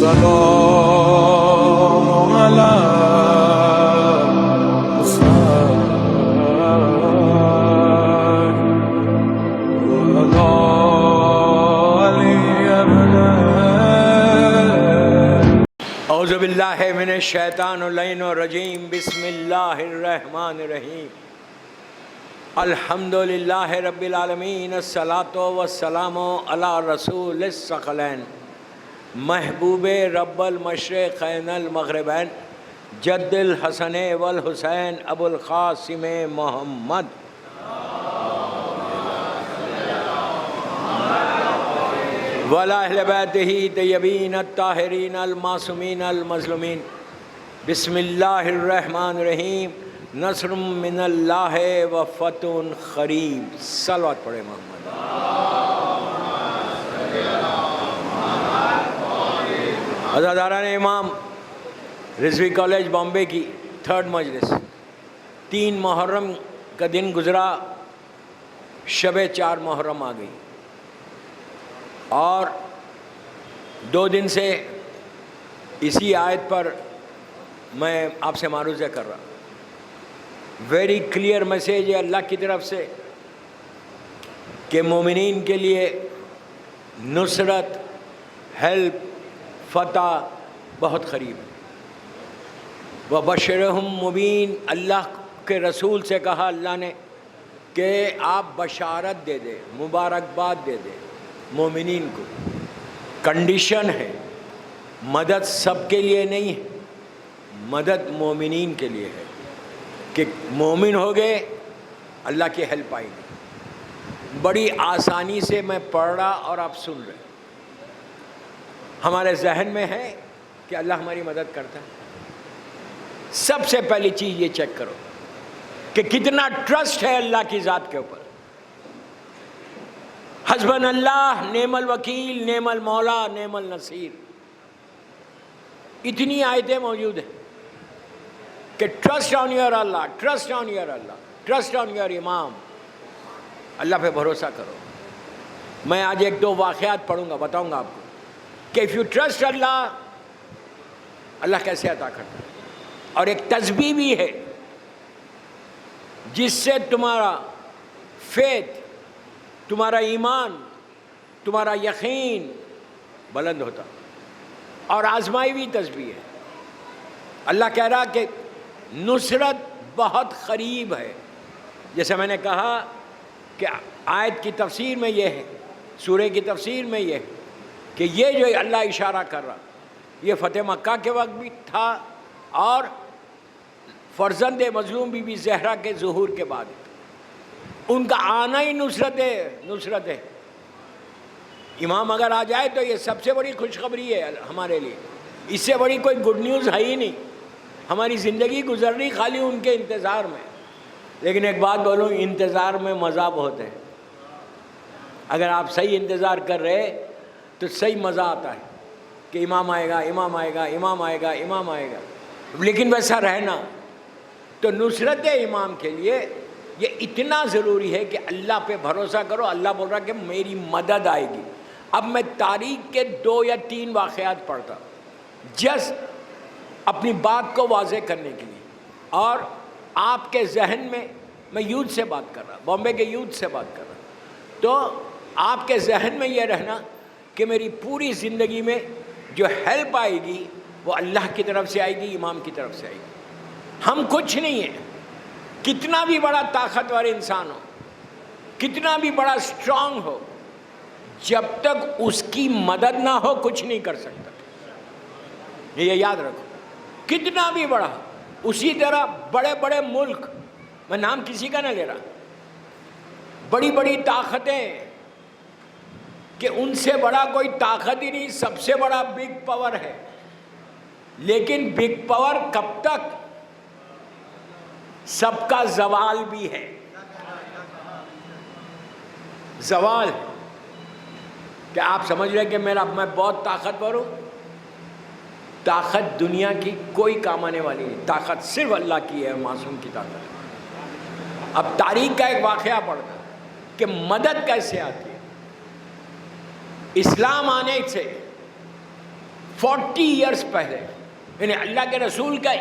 السلام على اعوذ باللہ من الشیطان اللعین الرجیم بسم اللہ الرحمن الرحیم الحمدللہ رب العالمین الصلاۃ والسلام علی رسول الثقلین محبوب رب المشرقین المغربین جد الحسن والحسین ابو القاسم محمد وعلی اہل بیتہ طیبین الطاہرین المعصومین المظلومین بسم اللہ الرحمن الرحیم نصر من اللہ و فتح قریب صلوات پڑھے محمد عزاداران امام رضوی کالج بامبے کی 3rd مجلس 3 محرم کا دن گزرا، شب 4 محرم آ گئی اور 2 دن سے اسی آیت پر میں آپ سے معروضہ کر رہا۔ ویری کلیئر میسیج ہے اللہ کی طرف سے کہ مومنین کے لیے نصرت، ہیلپ، فتح بہت قریب ہے۔ وَبَشِّرْهُم مبین، اللہ کے رسول سے کہا اللہ نے کہ آپ بشارت دے دے، مبارکباد دے دے مومنین کو۔ کنڈیشن ہے، مدد سب کے لیے نہیں ہے، مدد مومنین کے لیے ہے کہ مومن ہو گئے اللہ کی ہیلپ آئے گی۔ بڑی آسانی سے میں پڑھ رہا اور آپ سن رہے، ہمارے ذہن میں ہے کہ اللہ ہماری مدد کرتا ہے۔ سب سے پہلی چیز یہ چیک کرو کہ کتنا ٹرسٹ ہے اللہ کی ذات کے اوپر۔ حسبنا اللہ نعم الوکیل، نعم المولا، نعم النصیر، اتنی آیتیں موجود ہیں کہ trust on your Allah, trust on your Allah, trust on your امام، اللہ پہ بھروسہ کرو۔ میں آج 1-2 واقعات پڑھوں گا، بتاؤں گا آپ کو کہ if you trust اللہ، اللہ کیسے عطا کرتا ہے۔ اور ایک تسبیح بھی ہے جس سے تمہارا فیتھ، تمہارا ایمان، تمہارا یقین بلند ہوتا، اور آزمائی ہوئی تسبیح ہے۔ اللہ کہہ رہا کہ نصرت بہت قریب ہے۔ جیسے میں نے کہا کہ آیت کی تفسیر میں یہ ہے، سورہ کی تفسیر میں یہ ہے کہ یہ جو اللہ اشارہ کر رہا یہ فتح مکہ کے وقت بھی تھا اور فرزند مظلوم بی بی زہرا کے ظہور کے بعد ان کا آنا ہی نصرت ہے۔ امام اگر آ جائے تو یہ سب سے بڑی خوشخبری ہے ہمارے لیے، اس سے بڑی کوئی گڈ نیوز ہے ہی نہیں۔ ہماری زندگی گزر رہی خالی ان کے انتظار میں۔ لیکن ایک بات بولوں، انتظار میں مزہ بہت ہے۔ اگر آپ صحیح انتظار کر رہے تو صحیح مزہ آتا ہے کہ امام آئے گا، امام آئے گا، امام آئے گا، امام آئے گا، لیکن ویسا رہنا۔ تو نصرت امام کے لیے یہ اتنا ضروری ہے کہ اللہ پہ بھروسہ کرو۔ اللہ بول رہا کہ میری مدد آئے گی۔ اب میں تاریخ کے 2 یا 3 واقعات پڑھتا جسٹ اپنی بات کو واضح کرنے کے لیے، اور آپ کے ذہن میں یوتھ سے بات کر رہا، بامبے کے یوتھ سے بات کر رہا، تو آپ کے ذہن میں یہ رہنا کہ میری پوری زندگی میں جو ہیلپ آئے گی وہ اللہ کی طرف سے آئے گی، امام کی طرف سے آئے گی۔ ہم کچھ نہیں ہیں، کتنا بھی بڑا طاقتور انسان ہو، کتنا بھی بڑا اسٹرانگ ہو، جب تک اس کی مدد نہ ہو کچھ نہیں کر سکتا۔ یہ یاد رکھو، کتنا بھی بڑا۔ اسی طرح بڑے بڑے ملک، میں نام کسی کا نہ لے رہا، بڑی بڑی طاقتیں کہ ان سے بڑا کوئی طاقت ہی نہیں، سب سے بڑا بگ پاور ہے، لیکن بگ پاور کب تک؟ سب کا زوال بھی ہے، زوال ہے کہ آپ سمجھ رہے کہ میں بہت طاقتور ہوں۔ طاقت دنیا کی کوئی کام آنے والی نہیں، طاقت صرف اللہ کی ہے، معصوم کی طاقت۔ اب تاریخ کا ایک واقعہ پڑھنا کہ مدد کیسے آتی ہے۔ اسلام آنے سے 40 ایئرس پہلے، یعنی اللہ کے رسول کا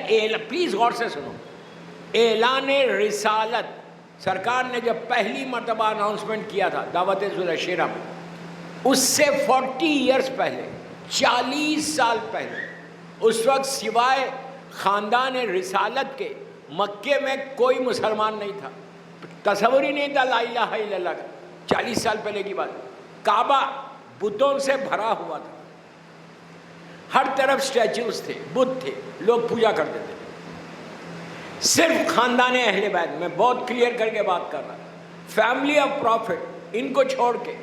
پلیز غور سے سنو، اعلان رسالت سرکار نے جب پہلی مرتبہ اناؤنسمنٹ کیا تھا دعوت ذوالعشیرہ میں، اس سے 40 ایئرس پہلے، 40 سال پہلے، اس وقت سوائے خاندان رسالت کے مکے میں کوئی مسلمان نہیں تھا، تصور ہی نہیں تھا لا الہ الا اللہ کا۔ 40 سال پہلے کی بات، کعبہ بتوں سے بھرا ہوا تھا، ہر طرف اسٹیچوز تھے، بت تھے، لوگ پوجا کرتے تھے۔ صرف خاندان اہل بیت، میں بہت کلیئر کر کے بات کر رہا، فیملی آف پروفٹ، ان کو چھوڑ کے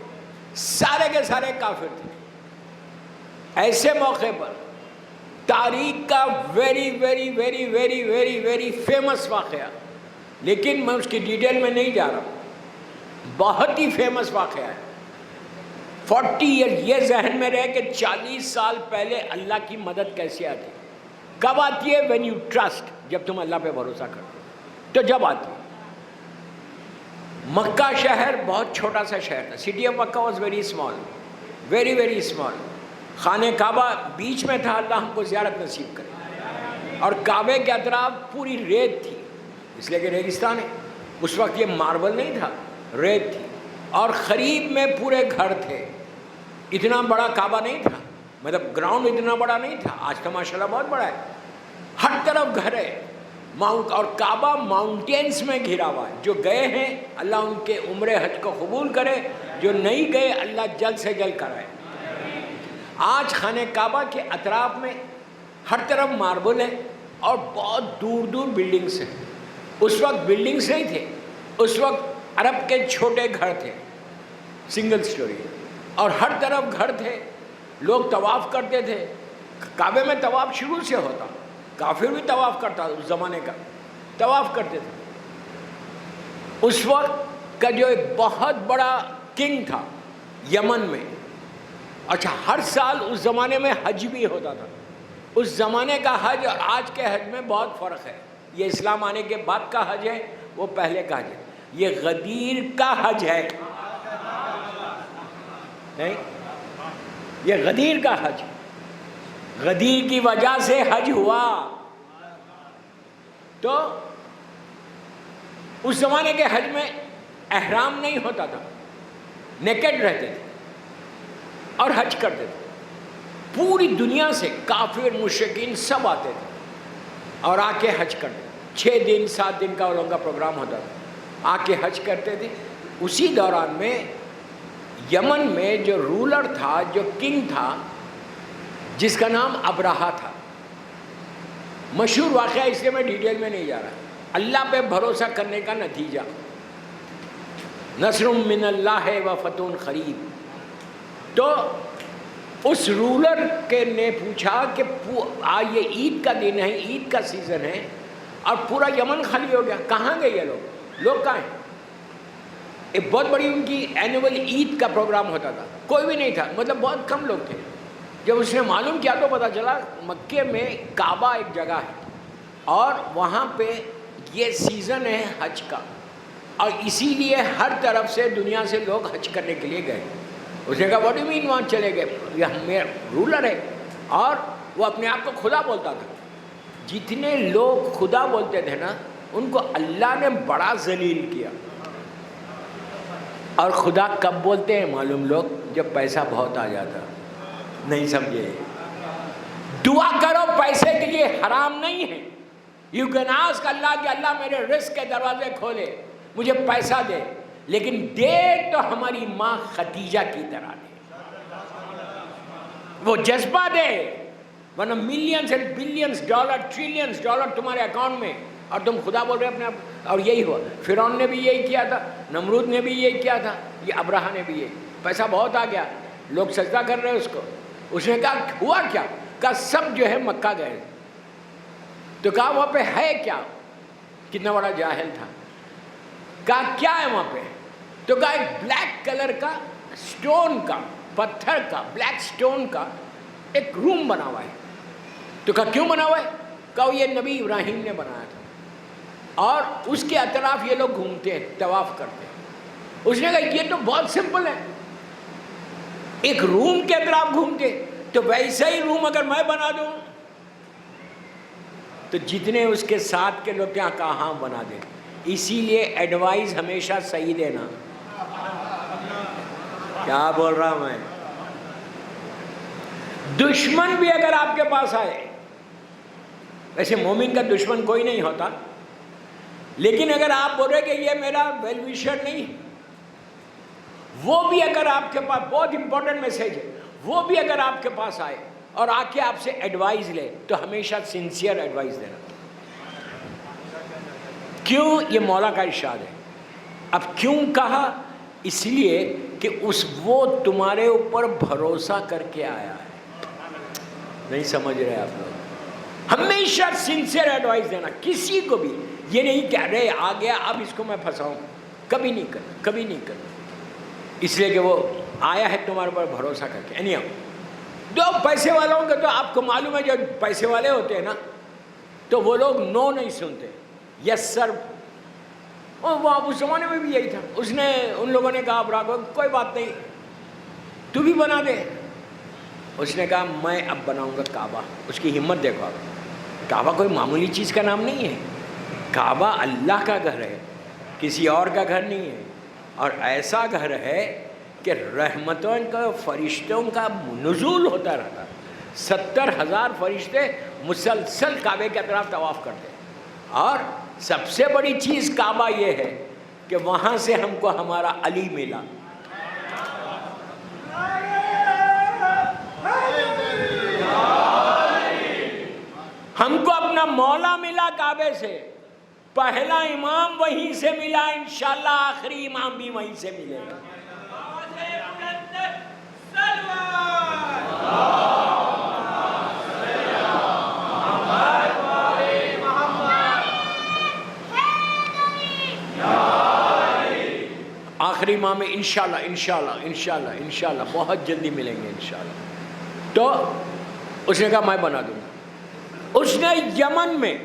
سارے کے سارے کافر تھے۔ ایسے موقع پر تاریخ کا very very very very very very famous واقعہ، لیکن میں اس کی ڈیٹیل میں نہیں جا رہا، بہت ہی فیمس واقعہ ہے۔ 40 ایئر، یہ ذہن میں رہے کہ 40 سال پہلے اللہ کی مدد کیسے آتی، کب آتی ہے؟ when you trust، جب تم اللہ پہ بھروسہ کرتے تو جب آتی ہے۔ مکہ شہر بہت چھوٹا سا شہر تھا، city of Mecca was very small, very very small. خانہ کعبہ بیچ میں تھا، اللہ ہم کو زیارت نصیب کرے، اور کعبے کے اطراف پوری ریت تھی، اس لیے کہ ریگستان ہے، اس وقت یہ ماربل نہیں تھا، ریت تھی، اور قریب میں پورے گھر تھے۔ اتنا بڑا کعبہ نہیں تھا، مطلب گراؤنڈ اتنا بڑا نہیں تھا، آج کا ماشاءاللہ بہت بڑا ہے، ہر طرف گھر ہے، اور کعبہ ماؤنٹینز میں گھرا ہوا ہے۔ جو گئے ہیں اللہ ان کے عمر حج کو قبول کرے، جو نہیں گئے اللہ جلد سے جلد کرائے۔ آج خانہ کعبہ کے اطراف میں ہر طرف ماربل ہے، اور بہت دور دور بلڈنگس ہیں۔ اس وقت بلڈنگس نہیں تھے، اس وقت عرب کے چھوٹے گھر تھے، سنگل سٹوری، اور ہر طرف گھر تھے، لوگ طواف کرتے تھے۔ کعبے میں طواف شروع سے ہوتا، کافر بھی طواف کرتا، اس زمانے کا طواف کرتے تھے۔ اس وقت کا جو ایک بہت بڑا کنگ تھا یمن میں، اچھا ہر سال اس زمانے میں حج بھی ہوتا تھا۔ اس زمانے کا حج اور آج کے حج میں بہت فرق ہے، یہ اسلام آنے کے بعد کا حج ہے، وہ پہلے کا حج ہے۔ یہ غدیر کا حج ہے، نہیں، یہ غدیر کا حج، غدیر کی وجہ سے حج ہوا۔ تو اس زمانے کے حج میں احرام نہیں ہوتا تھا، نیکڈ رہتے تھے اور حج کرتے تھے۔ پوری دنیا سے کافر مشرکین سب آتے تھے اور آ کے حج کرتے تھے۔ 6 دن 7 دن کا ان لوگوں کا پروگرام ہوتا تھا، آ کے حج کرتے تھے۔ اسی دوران میں یمن میں جو رولر تھا، جو کنگ تھا، جس کا نام ابرہا تھا، مشہور واقعہ، اس لیے میں ڈیٹیل میں نہیں جا رہا، اللہ پہ بھروسہ کرنے کا نتیجہ، نصر من اللہ و فتح قریب۔ تو اس رولر کے نے پوچھا کہ یہ عید کا دن ہے، عید کا سیزن ہے، اور پورا یمن خالی ہو گیا، کہاں گئے یہ لوگ کہاں ہیں؟ ایک بہت بڑی ان کی اینول عید کا پروگرام ہوتا تھا، کوئی بھی نہیں تھا، مطلب بہت کم لوگ تھے۔ جب اس نے معلوم کیا تو پتہ چلا مکے میں کعبہ ایک جگہ ہے، اور وہاں پہ یہ سیزن ہے حج کا، اور اسی لیے ہر طرف سے دنیا سے لوگ حج کرنے کے لیے گئے۔ اس نے کہا واٹ ڈو یو مین وہاں چلے گئے؟ یہ میرا رولر ہے، اور وہ اپنے آپ کو خدا بولتا تھا۔ جتنے لوگ خدا بولتے تھے نا، ان کو اللہ نے بڑا ذلیل کیا۔ اور خدا کب بولتے ہیں معلوم لوگ؟ جب پیسہ بہت آ جاتا۔ نہیں سمجھے؟ دعا کرو پیسے کے لیے حرام نہیں ہے، یو کین آسک اللہ کہ اللہ میرے رزق کے دروازے کھولے، مجھے پیسہ دے، لیکن دے تو ہماری ماں خدیجہ کی طرح دے، وہ جذبہ دے، ورنہ millions and billions dollar, trillions dollar تمہارے اکاؤنٹ میں، اور تم خدا بول رہے اپنے آپ۔ اور یہی ہوا، فرعون نے بھی یہی کیا تھا، نمرود نے بھی یہی کیا تھا، یہ ابرہا نے بھی یہی، پیسہ بہت آ گیا، لوگ سجدہ کر رہے اس کو۔ اس نے کہا ہوا کیا؟ کہا سب جو ہے مکہ گئے۔ تو کہا وہاں پہ ہے کیا؟ کتنا بڑا جاہل تھا۔ کہا کیا ہے وہاں پہ؟ تو کہا ایک بلیک کلر کا سٹون کا، پتھر کا، بلیک سٹون کا ایک روم بنا ہوا ہے۔ تو کہا کیوں بنا ہوا ہے؟ کہا یہ نبی ابراہیم نے بنایا تھا، اور اس کے اطراف یہ لوگ گھومتے ہیں، طواف کرتے ہیں۔ اس نے کہا یہ تو بہت سمپل ہے، ایک روم کے اطراف گھومتے، تو ویسا ہی روم اگر میں بنا دوں تو جتنے اس کے ساتھ کے لوگ کیا کہاں بنا دیں. اسی لیے ایڈوائز ہمیشہ صحیح دینا. کیا بول رہا ہوں میں؟ دشمن بھی اگر آپ کے پاس آئے، ویسے مومن کا دشمن کوئی نہیں ہوتا، لیکن اگر آپ بول رہے کہ یہ میرا ویل وشر نہیں، وہ بھی اگر آپ کے پاس، بہت امپورٹنٹ میسج ہے، وہ بھی اگر آپ کے پاس آئے اور آ کے آپ سے ایڈوائز لے تو ہمیشہ سنسیئر ایڈوائز دینا. کیوں؟ یہ مولا کا ارشاد ہے. اب کیوں کہا؟ اس لیے کہ وہ تمہارے اوپر بھروسہ کر کے آیا ہے. نہیں سمجھ رہے آپ لوگ؟ ہمیشہ سنسیئر ایڈوائز دینا کسی کو بھی. یہ نہیں کہ ارے آ گیا اب اس کو میں پھنساؤں، کبھی نہیں کرنا، کبھی نہیں کرنا. اس لیے کہ وہ آیا ہے تمہارے اوپر بھروسہ کر کے. نہیں دو پیسے والوں کے تو آپ کو معلوم ہے، جو پیسے والے ہوتے ہیں نا تو وہ لوگ نو نہیں سنتے، یس سر. وہ اس زمانے میں بھی یہی تھا. اس نے ان لوگوں نے کہا براگو کوئی بات نہیں تو بھی بنا دے. اس نے کہا میں اب بناؤں گا کعبہ. اس کی ہمت دیکھو. آپ کعبہ کوئی معمولی چیز کا نام نہیں ہے. کعبہ اللہ کا گھر ہے، کسی اور کا گھر نہیں ہے. اور ایسا گھر ہے کہ رحمتوں کا، فرشتوں کا نزول ہوتا رہتا. 70,000 فرشتے مسلسل کعبے کے اطراف طواف کرتے. اور سب سے بڑی چیز کعبہ یہ ہے کہ وہاں سے ہم کو ہمارا علی ملا. ہم کو اپنا مولا ملا کعبے سے. پہلا امام وہیں سے ملا، انشاءاللہ آخری امام بھی وہیں سے ملے گا. آخری ماہ میں انشاءاللہ انشاءاللہ انشاءاللہ انشاءاللہ بہت جلدی ملیں گے انشاءاللہ. تو اس نے کہا میں بنا دوں گا. اس نے یمن میں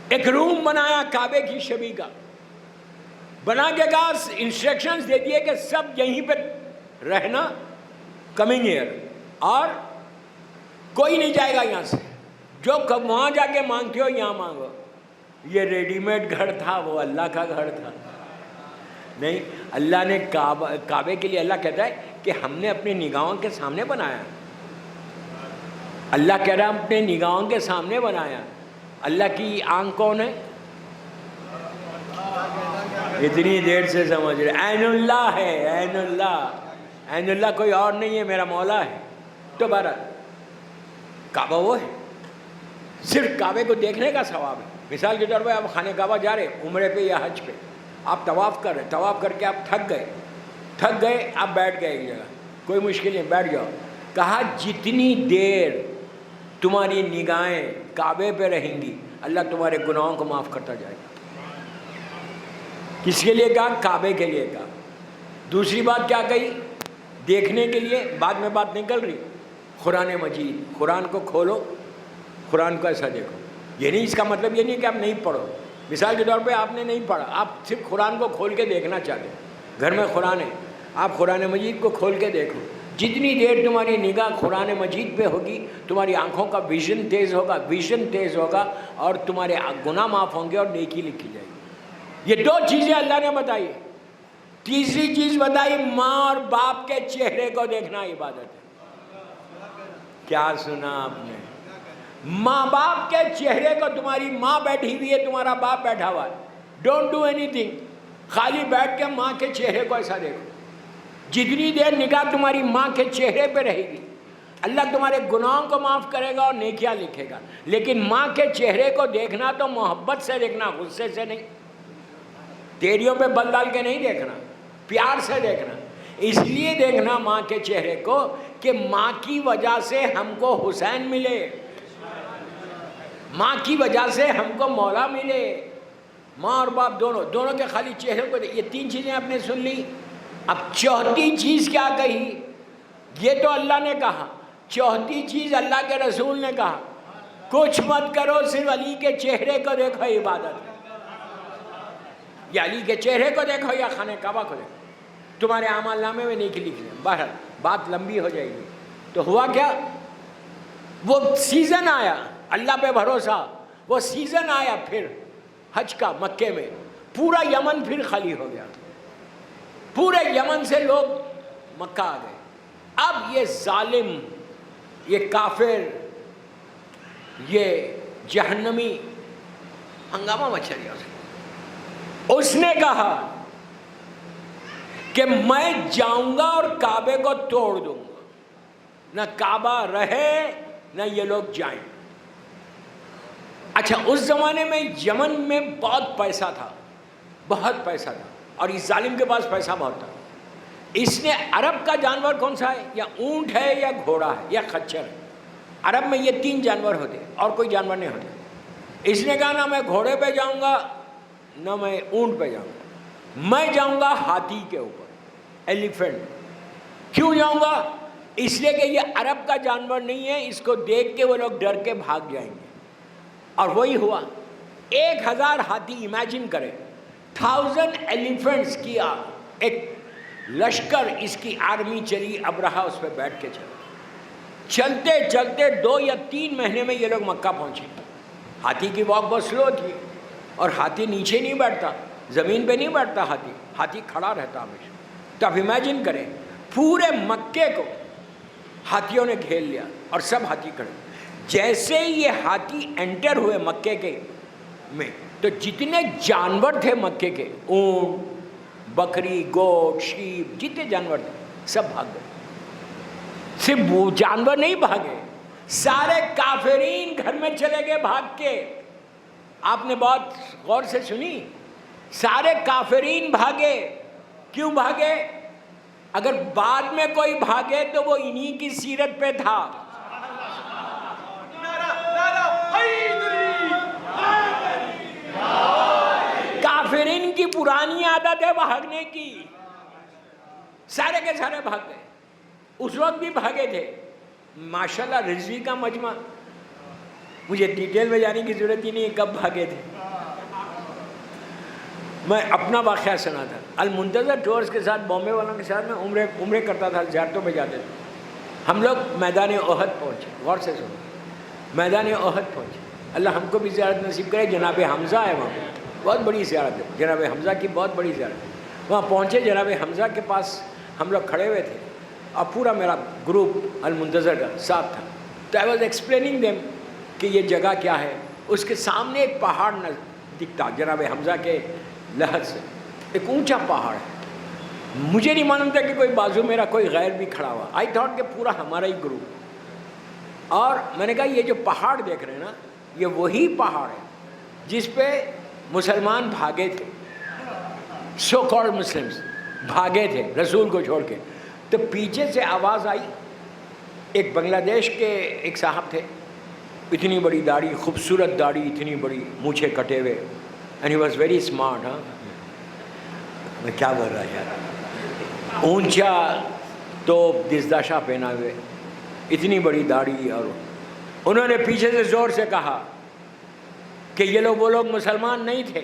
ایک روم بنایا کعبے کی شبیہ کا. بنا کے کہا انسٹرکشنز دے دیے کہ سب یہیں پہ رہنا، کمنگ ایئر، اور کوئی نہیں جائے گا یہاں سے. جو وہاں جا کے مانگتے ہو یہاں مانگو. یہ ریڈی میڈ گھر تھا، وہ اللہ کا گھر تھا. نہیں، اللہ نے کعبے کے لیے اللہ کہتا ہے کہ ہم نے اپنی نگاہوں کے سامنے بنایا. اللہ کہہ رہا ہم اپنے نگاہوں کے سامنے بنایا. اللہ کی آنکھ کون ہے؟ اتنی دیر سے سمجھ رہے. عین اللہ ہے، عین اللہ. عین اللہ کوئی اور نہیں ہے، میرا مولا ہے. تو بہرحال کعبہ وہ ہے. صرف کعبے کو دیکھنے کا ثواب ہے. مثال کے طور پہ آپ خانہ کعبہ جا رہے عمرے پہ یا حج پہ، آپ طواف کر رہے، طواف کر کے آپ تھک گئے، آپ بیٹھ گئے ایک جگہ، کوئی مشکل نہیں، بیٹھ جاؤ. کہا جتنی دیر تمہاری نگاہیں کعبے پہ رہیں گی اللہ تمہارے گناہوں کو معاف کرتا جائے گا. کس کے لیے کہا؟ کعبے کے لیے کہا. دوسری بات کیا کہی؟ دیکھنے کے لیے. بعد میں بات نکل رہی قرآن مجید. قرآن کو کھولو، قرآن کو ایسا دیکھو. یہ نہیں، اس کا مطلب یہ نہیں کہ آپ نہیں پڑھو. مثال کے طور پہ آپ نے نہیں پڑھا، آپ صرف قرآن کو کھول کے دیکھنا چاہتے ہیں. گھر میں قرآن ہے، آپ قرآن مجید کو کھول کے دیکھو. جتنی دیر تمہاری نگاہ قرآن مجید پہ ہوگی تمہاری آنکھوں کا ویژن تیز ہوگا اور تمہارے گناہ معاف ہوں گے اور نیکی لکھی جائے گی. یہ دو چیزیں اللہ نے بتائی. تیسری چیز بتائی ماں اور باپ کے چہرے کو دیکھنا عبادت ہے. کیا سنا آپ نے؟ ماں باپ کے چہرے کو. تمہاری ماں بیٹھی ہوئی ہے، تمہارا باپ بیٹھا ہوا ہے، ڈونٹ ڈو اینی تھنگ، خالی بیٹھ کے ماں کے چہرے کو ایسا دیکھو. جتنی دیر نگاہ تمہاری ماں کے چہرے پہ رہے گی اللہ تمہارے گناہوں کو معاف کرے گا اور نیکیاں لکھے گا. لیکن ماں کے چہرے کو دیکھنا تو محبت سے دیکھنا، غصے سے نہیں، تیریوں پہ بل ڈال کے نہیں دیکھنا، پیار سے دیکھنا. اس لیے دیکھنا ماں کے چہرے کو کہ ماں کی وجہ سے ہم کو حسین ملے، ماں کی وجہ سے ہم کو مولا ملے. ماں اور باپ دونوں کے خالی چہرے کو. یہ تین چیزیں آپ نے سن لی. اب چوتھی چیز کیا کہی؟ یہ تو اللہ نے کہا. چوتھی چیز اللہ کے رسول نے کہا کچھ مت کرو، صرف علی کے چہرے کو دیکھو عبادت. یا علی کے چہرے کو دیکھو یا خانہ کعبہ کو دیکھو، تمہارے اعمال نامے میں نیکی لکھ لیں. بہرحال بات لمبی ہو جائے گی. تو ہوا کیا؟ وہ سیزن آیا، اللہ پہ بھروسہ، وہ سیزن آیا پھر حج کا مکے میں، پورا یمن پھر خالی ہو گیا، پورے یمن سے لوگ مکہ آ گئے۔ اب یہ ظالم، یہ کافر، یہ جہنمی ہنگامہ مچا گیا۔ اس نے کہا کہ میں جاؤں گا اور کعبے کو توڑ دوں گا، نہ کعبہ رہے نہ یہ لوگ جائیں۔ اچھا، اس زمانے میں یمن میں بہت پیسہ تھا، بہت پیسہ تھا، اور اس ظالم کے پاس پیسہ بہت تھا۔ اس نے، عرب کا جانور کون سا ہے؟ یا اونٹ ہے، یا گھوڑا ہے، یا خچر ہے۔ عرب میں یہ 3 جانور ہوتے اور کوئی جانور نہیں ہوتے۔ اس نے کہا نہ میں گھوڑے پہ جاؤں گا نہ میں اونٹ پہ جاؤں گا، میں جاؤں گا ہاتھی کے اوپر، ایلیفینٹ۔ کیوں جاؤں گا؟ اس لیے کہ یہ عرب کا جانور نہیں ہے، اس کو دیکھ کے وہ لوگ ڈر کے بھاگ جائیں گے۔ اور وہی ہوا، 1000 ہاتھی، امیجن کریں، 1000 ایلیفینٹس کیا ایک لشکر، اس کی آرمی چلی، ابرہہ اس پہ بیٹھ کے چلا۔ چلتے چلتے 2 یا 3 مہینے میں یہ لوگ مکہ پہنچے۔ ہاتھی کی واک بہت سلو تھی، اور ہاتھی نیچے نہیں بیٹھتا، زمین پہ نہیں بیٹھتا، ہاتھی کھڑا رہتا ہمیشہ۔ تو آپ امیجن کریں، پورے مکے کو ہاتھیوں نے گھیر لیا، اور سب ہاتھی کھڑے۔ جیسے ہی یہ ہاتھی انٹر ہوئے مکے کے میں، تو جتنے جانور تھے مکے کے، اونٹ، بکری، گوٹ، شیپ، جتنے جانور تھے سب بھاگ گئے۔ صرف وہ جانور نہیں بھاگے، سارے کافرین گھر میں چلے گئے بھاگ کے۔ آپ نے بہت غور سے سنی، سارے کافرین بھاگے۔ کیوں بھاگے؟ اگر بعد میں کوئی بھاگے تو وہ انہی کی سیرت پہ تھا۔ کافرین کی پرانی عادت ہے بھاگنے کی، سارے کے سارے بھاگ گئے۔ اس وقت بھی بھاگے تھے۔ ماشاءاللہ رضوی کا مجمع، مجھے ڈیٹیل میں جانے کی ضرورت ہی نہیں ہے کب بھاگے تھے۔ میں اپنا واقعہ سنا تھا، المنتظر ٹورز کے ساتھ، بامبے والوں کے ساتھ میں عمرے کرتا تھا، زیارتوں پہ جاتے تھے۔ ہم لوگ میدان احد پہنچے، غور سے سنو، میدان احد پہنچے۔ اللہ ہم کو بھی زیارت نصیب کرے۔ جناب حمزہ ہے وہاں پہ، بہت بڑی زیارت ہے، جناب حمزہ کی بہت بڑی زیارت ہے۔ وہاں پہنچے، جناب حمزہ کے پاس ہم لوگ کھڑے ہوئے تھے، اور پورا میرا گروپ المنتظر کا ساتھ تھا۔ تو آئی واز ایکسپلیننگ دیم کہ یہ جگہ کیا ہے۔ اس کے سامنے ایک پہاڑ دکھتا، جناب حمزہ کے لحد سے ایک اونچا پہاڑ ہے۔ مجھے نہیں معلوم تھا کہ کوئی بازو میرا کوئی غیر بھی کھڑا ہوا۔ آئی تھاٹ کہ پورا ہمارا ہی گروپ۔ اور میں نے کہا یہ جو پہاڑ دیکھ رہے ہیں نا، یہ وہی پہاڑ ہے جس پہ مسلمان بھاگے تھے، سو کالڈ مسلمز بھاگے تھے رسول کو چھوڑ کے۔ تو پیچھے سے آواز آئی، ایک بنگلہ دیش کے ایک صاحب تھے، اتنی بڑی داڑھی، خوبصورت داڑھی، اتنی بڑی مونچھیں کٹے ہوئے، and he was very smart. ہاں میں کیا بول رہا یار، اونچا توپ دستاشا پہنا ہوئے، اتنی بڑی داڑھی، اور انہوں نے پیچھے سے زور سے کہا کہ یہ لوگ وہ لوگ مسلمان نہیں تھے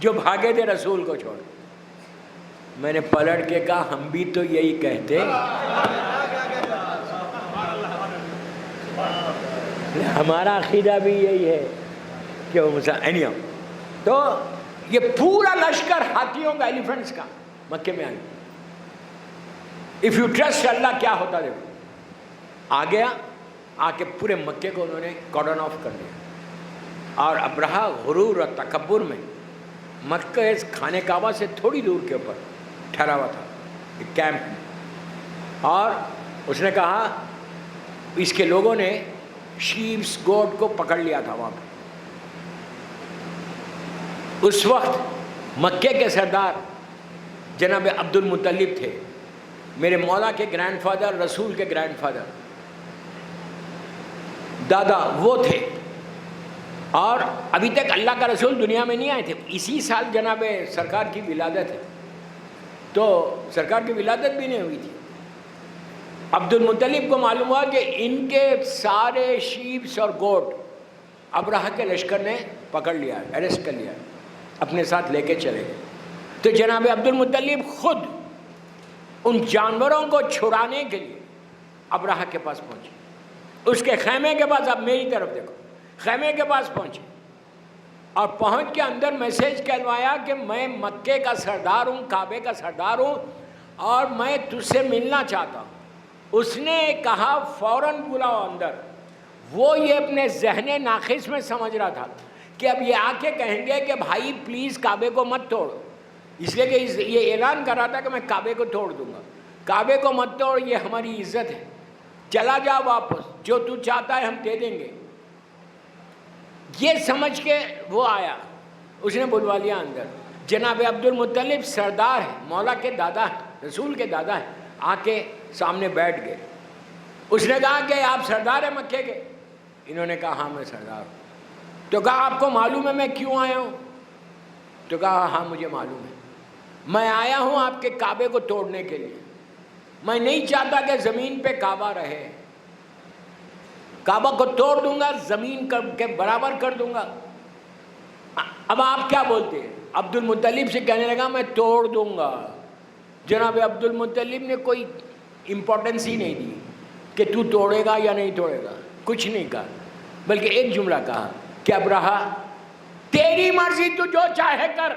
جو بھاگے تھے رسول کو چھوڑ۔ میں نے پلٹ کے کہا ہم بھی تو یہی کہتے، ہمارا عقیدہ بھی یہی ہے کہ وہ مسلمان۔ تو یہ پورا لشکر ہاتھیوں کا، ایلیفنٹس کا مکے میں آ گیا۔ اف یو ٹرسٹ اللہ کیا ہوتا دیکھو، آ گیا، آ کے پورے مکے کو انہوں نے کارڈن آف کر دیا۔ اور ابرہہ غرور اور تکبر میں مکہ خانہ کعبہ سے تھوڑی دور کے اوپر ٹھہرا ہوا تھا ایک کیمپ میں، اور اس نے کہا اس کے لوگوں نے شیپس گوٹ کو پکڑ لیا تھا وہاں پہ۔ اس وقت مکے کے سردار جناب عبد المطلب تھے، میرے مولا کے گرینڈ فادر، رسول کے گرینڈ فادر، دادا وہ تھے۔ اور ابھی تک اللہ کا رسول دنیا میں نہیں آئے تھے۔ اسی سال جناب سرکار کی ولادت ہے، تو سرکار کی ولادت بھی نہیں ہوئی تھی۔ عبد المطلب کو معلوم ہوا کہ ان کے سارے شیپس اور گوٹ ابرہہ کے لشکر نے پکڑ لیا، اریسٹ کر لیا، اپنے ساتھ لے کے چلے گئے۔ تو جناب عبد المطلب خود ان جانوروں کو چھڑانے کے لیے ابرہہ کے پاس پہنچے، اس کے خیمے کے پاس، اب میری طرف دیکھو، خیمے کے پاس پہنچے اور پہنچ کے اندر میسیج کہلوایا کہ میں مکے کا سردار ہوں، کعبے کا سردار ہوں اور میں تجھ سے ملنا چاہتا ہوں۔ اس نے کہا فوراً بلاؤ اندر۔ وہ یہ اپنے ذہن ناقص میں سمجھ رہا تھا کہ اب یہ آ کے کہیں گے کہ بھائی پلیز کعبے کو مت توڑ، اس لیے کہ یہ اعلان کر رہا تھا کہ میں کعبے کو توڑ دوں گا، کعبے کو مت توڑ، یہ ہماری عزت ہے، چلا جا واپس، جو تو چاہتا ہے ہم دے دیں گے۔ یہ سمجھ کے وہ آیا، اس نے بلوا لیا اندر۔ جناب عبد المطلب سردار ہے، مولا کے دادا ہیں، رسول کے دادا ہیں، آ کے سامنے بیٹھ گئے۔ اس نے کہا کہ آپ سردار ہیں مکے کے؟ انہوں نے کہا ہاں میں سردار ہوں۔ تو کہا آپ کو معلوم ہے میں کیوں آیا ہوں؟ تو کہا ہاں مجھے معلوم ہے، میں آیا ہوں آپ کے کعبے کو توڑنے کے لیے، میں نہیں چاہتا کہ زمین پہ کعبہ رہے، کعبہ کو توڑ دوں گا، زمین کے برابر کر دوں گا۔ اب آپ کیا بولتے ہیں؟ عبد المطلب سے کہنے لگا میں توڑ دوں گا۔ جناب عبد المطلب نے کوئی امپورٹنس ہی نہیں دی کہ تو توڑے گا یا نہیں توڑے گا، کچھ نہیں کہا، بلکہ ایک جملہ کہا کہ ابرہہ تیری مرضی، تو جو چاہے کر،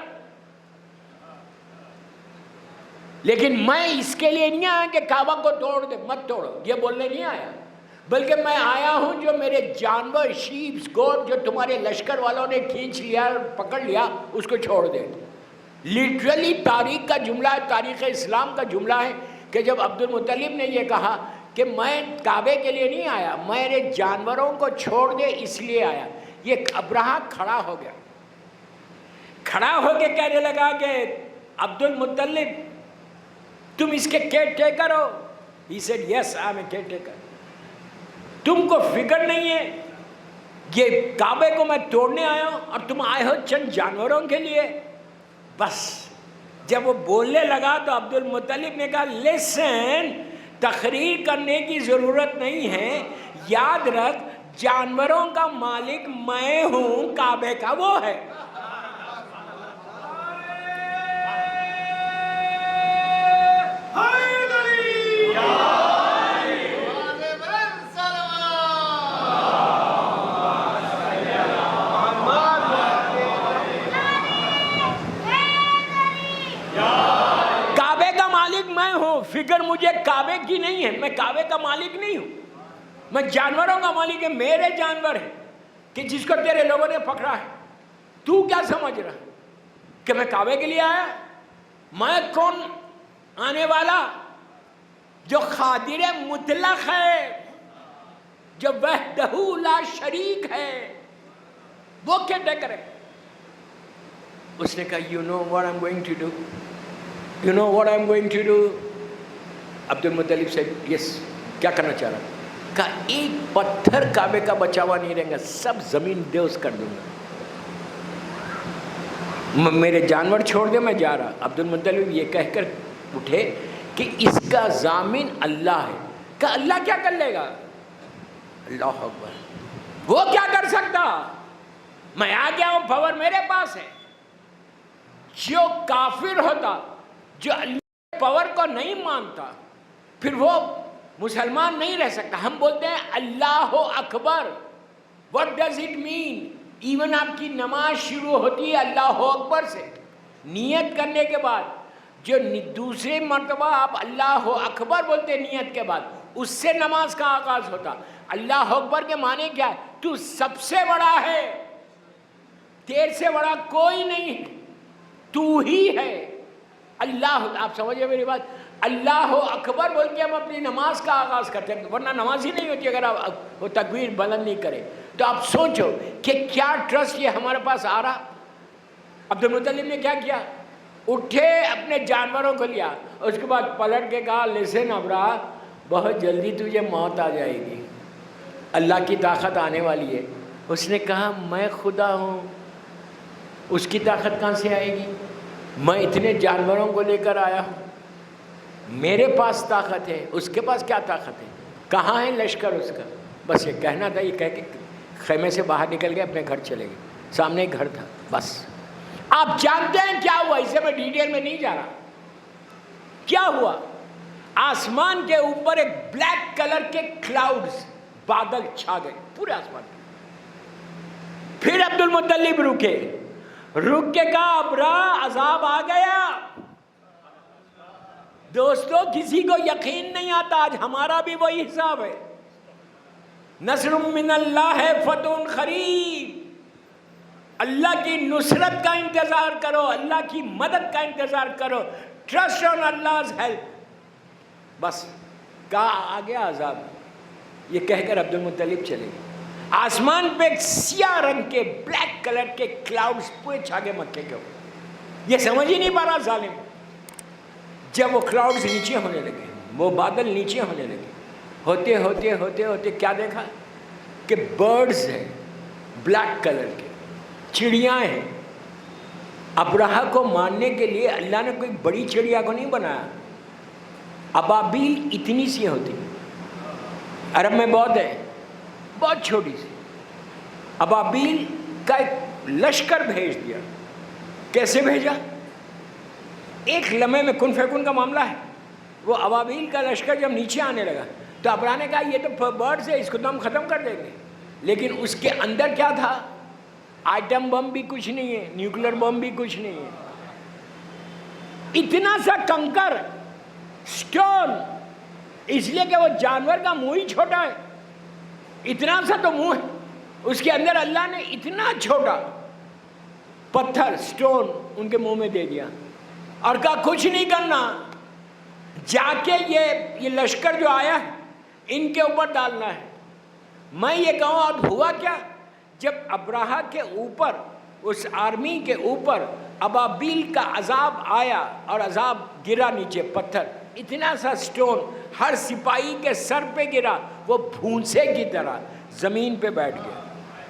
لیکن میں اس کے لیے نہیں آیا کہ کعبہ کو توڑ دے، مت توڑو، یہ بولنے نہیں آیا، بلکہ میں آیا ہوں جو میرے جانور، شیپ، گوٹ جو تمہارے لشکر والوں نے کھینچ لیا، پکڑ لیا، اس کو چھوڑ دے۔ لٹرلی تاریخ کا جملہ ہے، تاریخ اسلام کا جملہ ہے کہ جب عبد المطلب نے یہ کہا کہ میں کعبے کے لیے نہیں آیا، میرے جانوروں کو چھوڑ دے اس لیے آیا، یہ ابرہہ کھڑا ہو گیا، کھڑا ہو کے کہنے لگا کہ عبد المطلب تم اس کے care taker who? He said yes I am a caretaker۔ تم کو فکر نہیں ہے یہ کعبے کو میں توڑنے آیا ہوں اور تم آئے ہو چند جانوروں کے لیے؟ بس جب وہ بولنے لگا تو عبد المطلب نے کہا لسن، تقریر کرنے کی ضرورت نہیں ہے، یاد رکھ جانوروں کا مالک میں ہوں، کعبے کا وہ ہے۔ فکر مجھے کعبے کی نہیں ہے، میں کعبے کا مالک نہیں ہوں، میں جانوروں کا مالک ہے، میرے جانور ہیں کہ جس کو تیرے لوگوں نے پکڑا ہے۔ تو کیا سمجھ رہا کہ میں کعبے کے لیے آیا؟ میں کون آنے والا جو قادر مطلق ہے، جو وحدہ لا شریک ہے، وہ کیا ٹیکر ہے؟ اس نے کہا you know what I'm going to do, you know what I'm going to do۔ عبد المطلب سے یس، کیا کرنا چاہ رہا؟ کہا ایک پتھر کعبے کا بچا ہوا نہیں رہے گا، سب زمین دوز کر دوں گا، میرے جانور چھوڑ دے، میں جا رہا۔ عبد المطلب یہ کہہ کر اٹھے کہ اس کا ضامن اللہ ہے۔ کہا اللہ کیا کر لے گا؟ اللہ اکبر، وہ کیا کر سکتا؟ میں آ گیا ہوں، پاور میرے پاس ہے۔ جو کافر ہوتا، جو اللہ کے پاور کو نہیں مانتا، پھر وہ مسلمان نہیں رہ سکتا۔ ہم بولتے ہیں اللہ اکبر، what does it mean؟ Even آپ کی نماز شروع ہوتی ہے اللہ اکبر سے، نیت کرنے کے بعد، جو دوسرے مرتبہ آپ اللہ اکبر بولتے ہیں نیت کے بعد، اس سے نماز کا آغاز ہوتا۔ اللہ اکبر کے معنی کیا ہے؟ تو سب سے بڑا ہے، تیرے سے بڑا کوئی نہیں ہے، تو ہی ہے اللہ۔ آپ سمجھے میری بات؟ اللہ اکبر بول کے ہم اپنی نماز کا آغاز کرتے ہیں، ورنہ نماز ہی نہیں ہوتی اگر آپ وہ تکبیر بلند نہیں کرے۔ تو آپ سوچو کہ کیا ٹرسٹ یہ ہمارے پاس آ رہا۔ عبد المطلب نے کیا کیا؟ اٹھے، اپنے جانوروں کو لیا، اس کے بعد پلٹ کے کہا لسن ابرہہ، بہت جلدی تجھے موت آ جائے گی، اللہ کی طاقت آنے والی ہے۔ اس نے کہا میں خدا ہوں، اس کی طاقت کہاں سے آئے گی؟ میں اتنے جانوروں کو لے کر آیا ہوں، میرے پاس طاقت ہے، اس کے پاس کیا طاقت ہے؟ کہاں ہے لشکر اس کا؟ بس یہ کہنا تھا، یہ کہہ کے خیمے سے باہر نکل گئے، اپنے گھر چلے گئے، سامنے ایک گھر تھا بس۔ آپ جانتے ہیں کیا ہوا؟ اسے میں ڈیٹیل میں نہیں جا رہا۔ کیا ہوا؟ آسمان کے اوپر ایک بلیک کلر کے کلاؤڈز، بادل چھا گئے پورے آسمان پہ. پھر عبد المطلب رکے، رک کے کہا ابرا عذاب آ گیا. دوستو کسی کو یقین نہیں آتا، آج ہمارا بھی وہی حساب ہے. نصر من اللہ ہے، فتح قریب. اللہ کی نصرت کا انتظار کرو، اللہ کی مدد کا انتظار کرو. ٹرسٹ آن اللہ's ہیلپ. بس کہا آ گیا عذاب. یہ کہہ کر عبد المطلب چلے. آسمان پہ ایک سیاہ رنگ کے بلیک کلر کے کلاؤڈز پورے چھا گئے مکے کے اوپر. یہ سمجھ ہی نہیں پا رہا ظالم. جب وہ کلاؤڈز نیچے ہونے لگے، وہ بادل نیچے ہونے لگے، ہوتے ہوتے ہوتے ہوتے کیا دیکھا کہ برڈز ہیں بلیک کلر کے، چڑیاں ہیں. ابرہہ کو مارنے کے لیے اللہ نے کوئی بڑی چڑیا کو نہیں بنایا. ابابیل اتنی سی ہوتی، عرب میں بہت ہے، بہت چھوٹی سی. ابابیل کا ایک لشکر بھیج دیا. کیسے بھیجا؟ ایک لمحے میں کن فیکن کا معاملہ ہے. وہ ابابیل کا لشکر جب نیچے آنے لگا تو ابرہہ نے کہا یہ تو برڈز ہے، اس کو تو ہم ختم کر دیں گے. لیکن اس کے اندر کیا تھا؟ آئٹم بم بھی کچھ نہیں ہے، نیوکلر بم بھی کچھ نہیں ہے. اتنا سا کنکر سٹون، اس لیے کہ وہ جانور کا منہ ہی چھوٹا ہے. اتنا سا تو منہ ہے، اس کے اندر اللہ نے اتنا چھوٹا پتھر سٹون ان کے منہ میں دے دیا اور کہا کچھ نہیں کرنا، جا کے یہ لشکر جو آیا ہے ان کے اوپر ڈالنا ہے. میں یہ کہوں اور ہوا کیا؟ جب ابرہہ کے اوپر، اس آرمی کے اوپر ابابیل کا عذاب آیا اور عذاب گرا نیچے، پتھر اتنا سا سٹون ہر سپاہی کے سر پہ گرا، وہ بھونسے کی طرح زمین پہ بیٹھ گئے.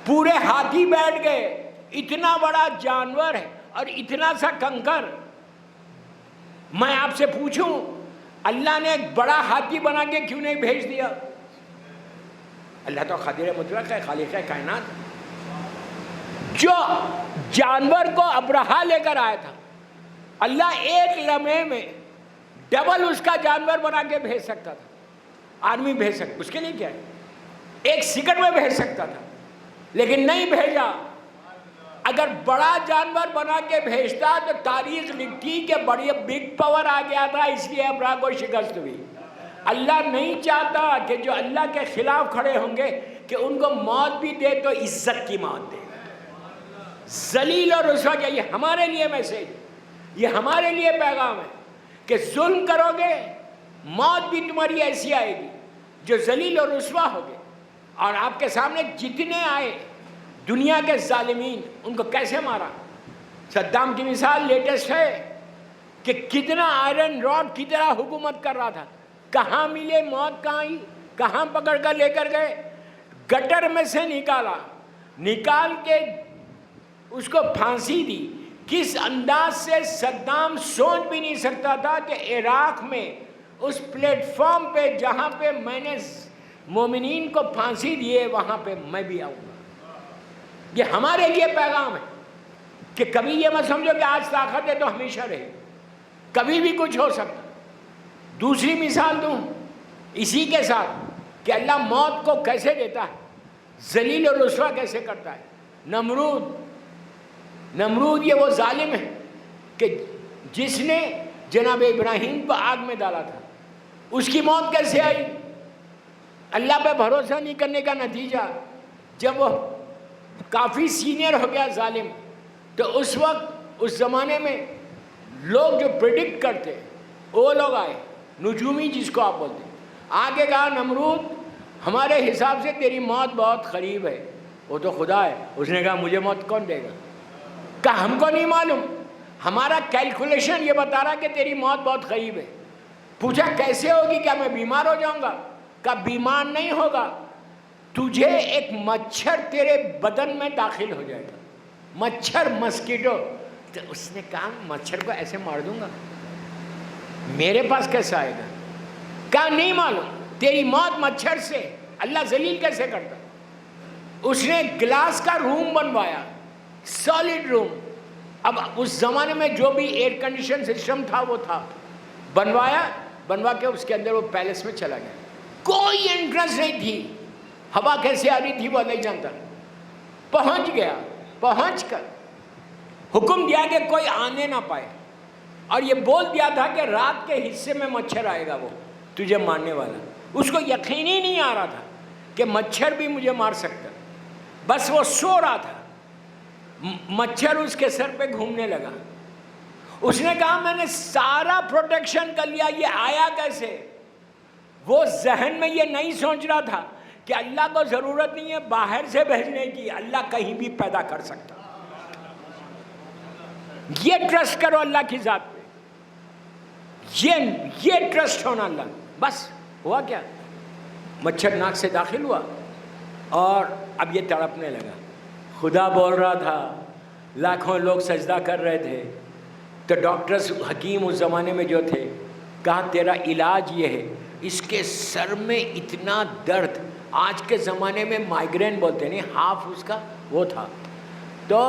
پورے ہاتھی بیٹھ گئے. اتنا بڑا جانور ہے اور اتنا سا کنکر. میں آپ سے پوچھوں اللہ نے ایک بڑا ہاتھی بنا کے کیوں نہیں بھیج دیا؟ اللہ تو قادر مطلق ہے، خالق کائنات. جو جانور کو ابرہہ لے کر آیا تھا، اللہ ایک لمحے میں ڈبل اس کا جانور بنا کے بھیج سکتا تھا. آرمی بھیج سکتا، اس کے لیے کیا ہے، ایک سیکنڈ میں بھیج سکتا تھا، لیکن نہیں بھیجا. اگر بڑا جانور بنا کے بھیجتا تو تاریخ لکھتی کہ بڑی بگ پاور آ گیا تھا، اس لیے ابرہہ کو شکست ہوئی. اللہ نہیں چاہتا کہ جو اللہ کے خلاف کھڑے ہوں گے کہ ان کو موت بھی دے تو عزت کی موت دے. ذلیل اور رسوا کیا؟ یہ ہمارے لیے میسیج، یہ ہمارے لیے پیغام ہے کہ ظلم کرو گے موت بھی تمہاری ایسی آئے گی جو ذلیل اور رسوا ہوگے. اور آپ کے سامنے جتنے آئے دنیا کے ظالمین، ان کو کیسے مارا. صدام کی مثال لیٹسٹ ہے کہ کتنا آئرن راڈ کی طرح حکومت کر رہا تھا. کہاں ملے، موت کہاں آئی، کہاں پکڑ کر لے کر گئے، گٹر میں سے نکالا، نکال کے اس کو پھانسی دی. کس انداز سے صدام سوچ بھی نہیں سکتا تھا کہ عراق میں اس پلیٹ فارم پہ جہاں پہ میں نے مومنین کو پھانسی دیے وہاں پہ میں بھی آؤں گا. یہ ہمارے لیے پیغام ہے کہ کبھی یہ مت سمجھو کہ آج طاقت ہے تو ہمیشہ رہے، کبھی بھی کچھ ہو سکتا. دوسری مثال دوں اسی کے ساتھ کہ اللہ موت کو کیسے دیتا ہے، ذلیل اور رسوا کیسے کرتا ہے. نمرود یہ وہ ظالم ہے کہ جس نے جناب ابراہیم کو آگ میں ڈالا تھا. اس کی موت کیسے آئی؟ اللہ پہ بھروسہ نہیں کرنے کا نتیجہ. جب وہ کافی سینئر ہو گیا ظالم، تو اس وقت اس زمانے میں لوگ جو پریڈکٹ کرتے وہ لوگ آئے، نجومی جس کو آپ بولتے، آگے کہا نمرود ہمارے حساب سے تیری موت بہت قریب ہے. وہ تو خدا ہے، اس نے کہا مجھے موت کون دے گا؟ کہا ہم کو نہیں معلوم، ہمارا کیلکولیشن یہ بتا رہا کہ تیری موت بہت قریب ہے. پوچھا کیسے ہوگی، کیا میں بیمار ہو جاؤں گا؟ کہا بیمار نہیں ہوگا، تجھے ایک مچھر تیرے بدن میں داخل ہو جائے گا، مچھر مسکیٹو. تو اس نے کہا مچھر کو ایسے مار دوں گا، میرے پاس کیسے آئے گا؟ کہا نہیں معلوم، تیری موت مچھر سے. اللہ ذلیل کیسے کرتا؟ اس نے گلاس کا روم بنوایا، سالڈ روم. اب اس زمانے میں جو بھی ایئر کنڈیشن سسٹم تھا وہ تھا، بنوایا بنوا کے اس کے اندر وہ پیلس میں چلا گیا. کوئی انٹرسٹ نہیں تھی, ہوا کیسے آ رہی تھی وہ نہیں جانتا. پہنچ گیا, پہنچ کر حکم دیا کہ کوئی آنے نہ پائے, اور یہ بول دیا تھا کہ رات کے حصے میں مچھر آئے گا وہ تجھے مارنے والا. اس کو یقین ہی نہیں آ رہا تھا کہ مچھر بھی مجھے مار سکتا. بس وہ سو رہا تھا, مچھر اس کے سر پہ گھومنے لگا. اس نے کہا میں نے سارا پروٹیکشن کر لیا, یہ آیا کیسے؟ وہ ذہن میں یہ نہیں سوچ رہا تھا کہ اللہ کو ضرورت نہیں ہے باہر سے بھیجنے کی, اللہ کہیں بھی پیدا کر سکتا. یہ ٹرسٹ کرو اللہ کی ذات پہ, یہ ٹرسٹ ہونا اللہ. بس ہوا کیا, مچھر ناک سے داخل ہوا اور اب یہ تڑپنے لگا. خدا بول رہا تھا, لاکھوں لوگ سجدہ کر رہے تھے, تو ڈاکٹرز حکیم اس زمانے میں جو تھے کہا تیرا علاج یہ ہے. اس کے سر میں اتنا درد, آج کے زمانے میں مائیگرین بولتے نہیں, ہاف اس کا وہ تھا, تو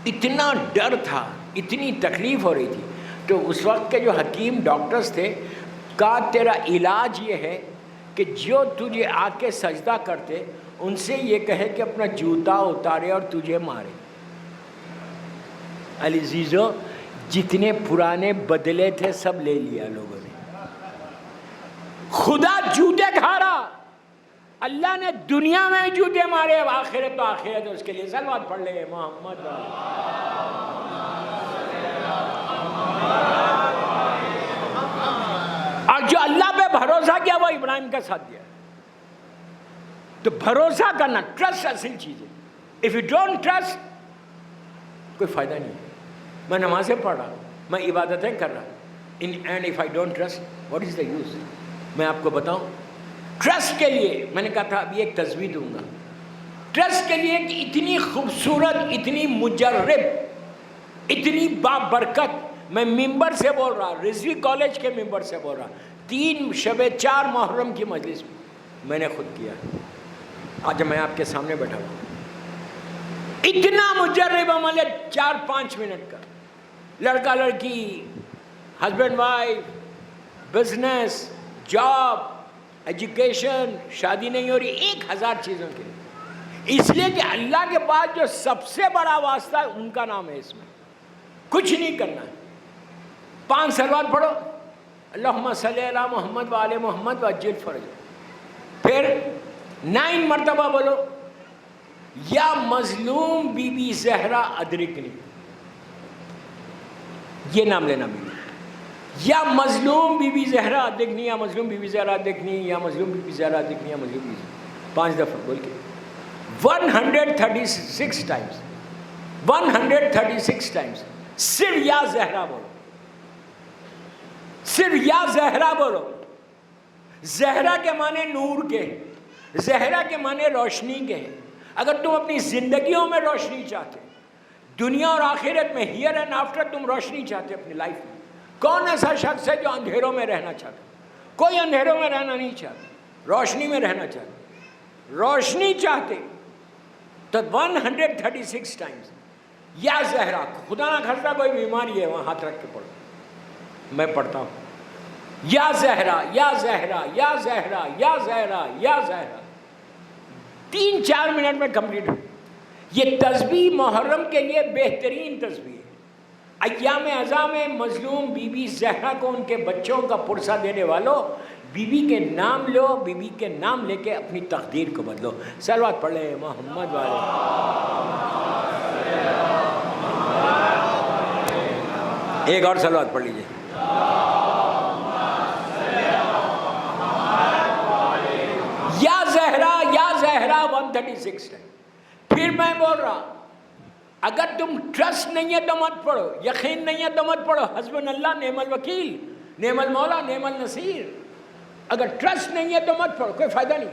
اتنا ڈر تھا, اتنی تکلیف ہو رہی تھی. تو اس وقت کے جو حکیم ڈاکٹرز تھے کہا تیرا علاج یہ ہے کہ جو تجھے آ کے سجدہ کرتے ان سے یہ کہے کہ اپنا جوتا اتارے اور تجھے مارے. عزیزو, جتنے پرانے بدلے تھے سب لے لیا لوگوں نے. خدا جوتے کھا رہا, اللہ نے دنیا میں جوتے مارے, اب آخرت تو آخرت ہے, اس کے لیے صلوات پڑھ لے محمد. اور جو اللہ پہ بھروسہ کیا وہ ابراہیم کا ساتھ دیا. تو بھروسہ کرنا, ٹرسٹ اصل چیز ہے. اف یو ڈونٹ ٹرسٹ کوئی فائدہ نہیں ہے. میں نمازیں پڑھ رہا, میں عبادتیں کر رہا, and if I don't trust what is the use. میں آپ کو بتاؤں, ٹرسٹ کے لیے میں نے کہا تھا ابھی ایک تصویر دوں گا. ٹرسٹ کے لیے کہ اتنی خوبصورت, اتنی مجرب, اتنی بابرکت, میں ممبر سے بول رہا, رضوی کالج کے ممبر سے بول رہا, 3 شب 4 محرم کی مجلس میں نے خود کیا. آج میں آپ کے سامنے بیٹھا ہوں, اتنا مجرب عمل ہے 4-5 منٹ کا. لڑکا لڑکی, husband wife, business, job, education, شادی نہیں ہو رہی, 1000 چیزوں کے لیے. اس لیے کہ اللہ کے پاس جو سب سے بڑا واسطہ ہے ان کا نام ہے. اس میں کچھ نہیں کرنا ہے. 5 صلوات پڑھو, اللہم صلی علی محمد وآل محمد وعجل فرج. پھر 9 مرتبہ بولو یا مظلوم بی بی زہرا ادرکنی, یہ نام لینا بھی, یا مظلوم بی بی زہرا ادرکنی, یا مظلوم بی بی زہرا ادرکنی, یا مظلوم بی بی زہرا ادرکنی, یا مظلوم بی بی زہرا, 5 دفعہ بول کے 136 ٹائمز, 136 ٹائمز صرف یا زہرا بولو, صرف یا زہرا بولو. زہرا کے معنی نور کے, زہرا کے معنی روشنی کے ہیں. اگر تم اپنی زندگیوں میں روشنی چاہتے, دنیا اور آخرت میں, ہیئر اینڈ آفٹر تم روشنی چاہتے اپنی لائف میں, کون ایسا شخص ہے جو اندھیروں میں رہنا چاہتا؟ کوئی اندھیروں میں رہنا نہیں چاہتا, روشنی میں رہنا چاہتا. روشنی چاہتے تو 136 ٹائمز یا زہرا. خدا نہ خاصہ کوئی بیماری ہے وہاں ہاتھ رکھ کے پڑھو, میں پڑھتا ہوں یا زہرا, یا زہرا, یا زہرا, یا زہرا, یا زہرا, 3-4 منٹ میں کمپلیٹ ہو. یہ تسبیح محرم کے لیے بہترین تسبیح ہے. ایام ازاں میں مظلوم بی بی زہرا کو ان کے بچوں کا پرسہ دینے والوں, بی بی کے نام لو, بی بی کے نام لے کے اپنی تقدیر کو بدلو. صلوات پڑھ لیں محمد والے. ایک اور صلوات پڑھ لیجیے. یا زہرا, یا زہرا 136 ہے. پھر میں بول رہا, اگر تم ٹرسٹ نہیں ہے تو مت پڑھو, یقین نہیں ہے تو مت پڑھو. حسبنا اللہ نعم الوکیل, نعم المولا, نعم النصیر. اگر ٹرسٹ نہیں ہے تو مت پڑھو, کوئی فائدہ نہیں.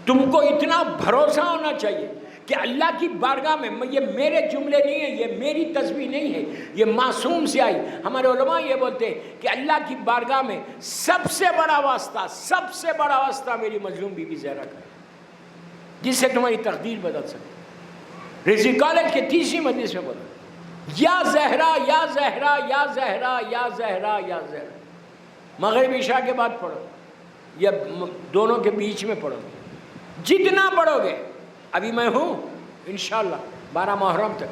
تم کو اتنا بھروسہ ہونا چاہیے کہ اللہ کی بارگاہ میں, یہ میرے جملے نہیں ہیں, یہ میری تسبیح نہیں ہے, یہ معصوم سے آئی. ہمارے علماء یہ بولتے ہیں کہ اللہ کی بارگاہ میں سب سے بڑا واسطہ, سب سے بڑا واسطہ میری مظلوم بی بی زہرا کا ہے, جس سے تمہاری تقدیر بدل سکے. رضوی کالج کے 30ویں مجلس میں بولا یا زہرا, یا زہرا, یا زہرا, یا زہرا, یا زہرا. مغرب عشاء کے بعد پڑھو یا دونوں کے بیچ میں پڑھو، جتنا پڑھو گے، ابھی میں ہوں انشاءاللہ 12 محرم تک،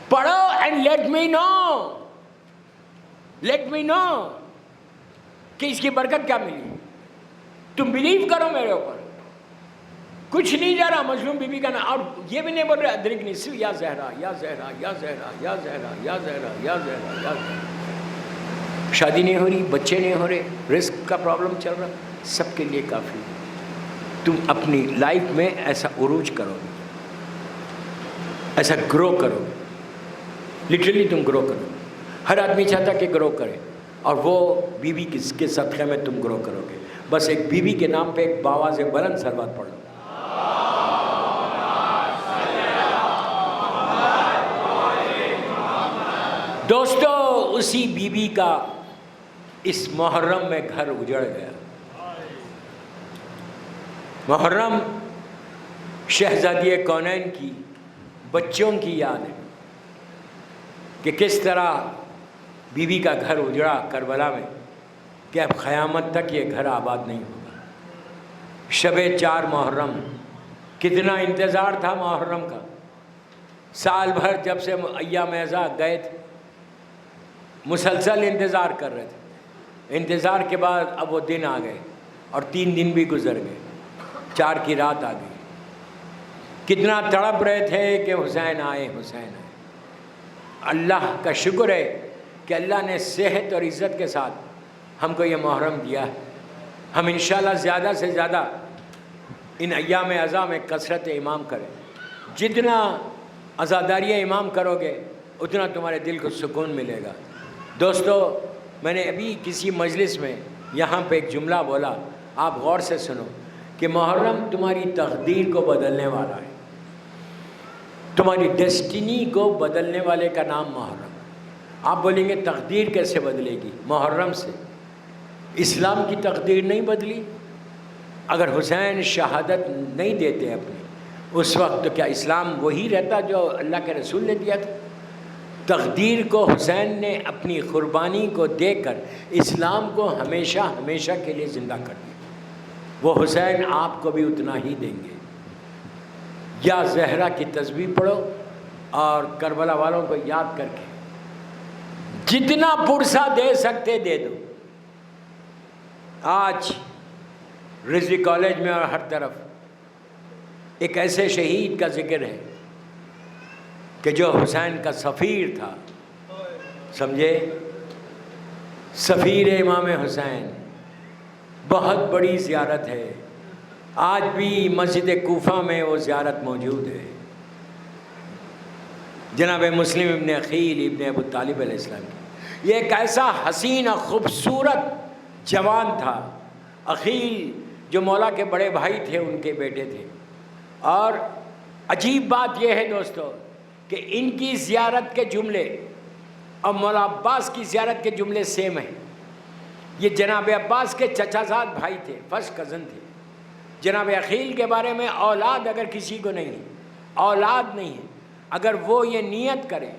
پڑھو اینڈ لیٹ می نو کہ اس کی برکت کیا ملی. تم بلیو کرو میرے اوپر، کچھ نہیں جا رہا مظلوم بی بی کا نام، اور یہ بھی نہیں بول رہے ادرکنی، صرف یا زہرا یا زہرا یا زہرا یا زہرا یا زہرا یا زہرا یا زہرا. شادی نہیں ہو رہی، بچے نہیں ہو رہے، رزق کا پرابلم چل رہا، سب کے لیے کافی. تم اپنی لائف میں ایسا عروج کرو گے، ایسا گرو کرو گے، لٹرلی تم گرو کرو. ہر آدمی چاہتا کہ گرو کرے، اور وہ بیوی کے صدقے میں تم گرو کرو گے. بس ایک بیوی کے نام پہ ایک باواز بلند سلوات پڑھ لو. دوستو اسی بیوی کا اس محرم میں گھر اجڑ گیا. محرم شہزادی کونین کی بچوں کی یاد ہے کہ کس طرح بیوی کا گھر اجڑا کربلا میں، کہ اب قیامت تک یہ گھر آباد نہیں ہوگا. شب 4 محرم، کتنا انتظار تھا محرم کا، سال بھر جب سے ایام اعزا گئے تھے مسلسل انتظار کر رہے تھے. انتظار کے بعد اب وہ دن آ گئے، اور 3 دن بھی گزر گئے، 4 کی رات آ گئی. کتنا تڑپ رہے تھے کہ حسین آئے حسین آئے. اللہ کا شکر ہے کہ اللہ نے صحت اور عزت کے ساتھ ہم کو یہ محرم دیا ہے. ہم انشاءاللہ زیادہ سے زیادہ ان ایام اعزا میں کثرت امام کریں. جتنا عزاداری امام کرو گے اتنا تمہارے دل کو سکون ملے گا. دوستو میں نے ابھی کسی مجلس میں یہاں پہ ایک جملہ بولا، آپ غور سے سنو، کہ محرم تمہاری تقدیر کو بدلنے والا ہے. تمہاری ڈیسٹینی کو بدلنے والے کا نام محرم. آپ بولیں گے تقدیر کیسے بدلے گی؟ محرم سے. اسلام کی تقدیر نہیں بدلی؟ اگر حسین شہادت نہیں دیتے اپنی اس وقت، تو کیا اسلام وہی رہتا جو اللہ کے رسول نے دیا تھا؟ تقدیر کو حسین نے اپنی قربانی کو دے کر اسلام کو ہمیشہ ہمیشہ کے لیے زندہ کر دیا. وہ حسین آپ کو بھی اتنا ہی دیں گے. یا زہرا کی تسبیح پڑھو اور کربلا والوں کو یاد کر کے جتنا پرسہ دے سکتے دے دو. آج رضوی کالج میں اور ہر طرف ایک ایسے شہید کا ذکر ہے کہ جو حسین کا سفیر تھا. سمجھے؟ سفیر امام حسین. بہت بڑی زیارت ہے. آج بھی مسجد کوفہ میں وہ زیارت موجود ہے. جناب مسلم ابن عقیل ابن ابو طالب علیہ السلام کی. یہ ایک ایسا حسین اور خوبصورت جوان تھا. عقیل جو مولا کے بڑے بھائی تھے ان کے بیٹے تھے. اور عجیب بات یہ ہے دوستو کہ ان کی زیارت کے جملے اور مولا عباس کی زیارت کے جملے سیم ہیں. یہ جناب عباس کے چچا زاد بھائی تھے، فرسٹ کزن تھے. جناب عقیل کے بارے میں اولاد اگر کسی کو نہیں ہے، اولاد نہیں ہے، اگر وہ یہ نیت کرے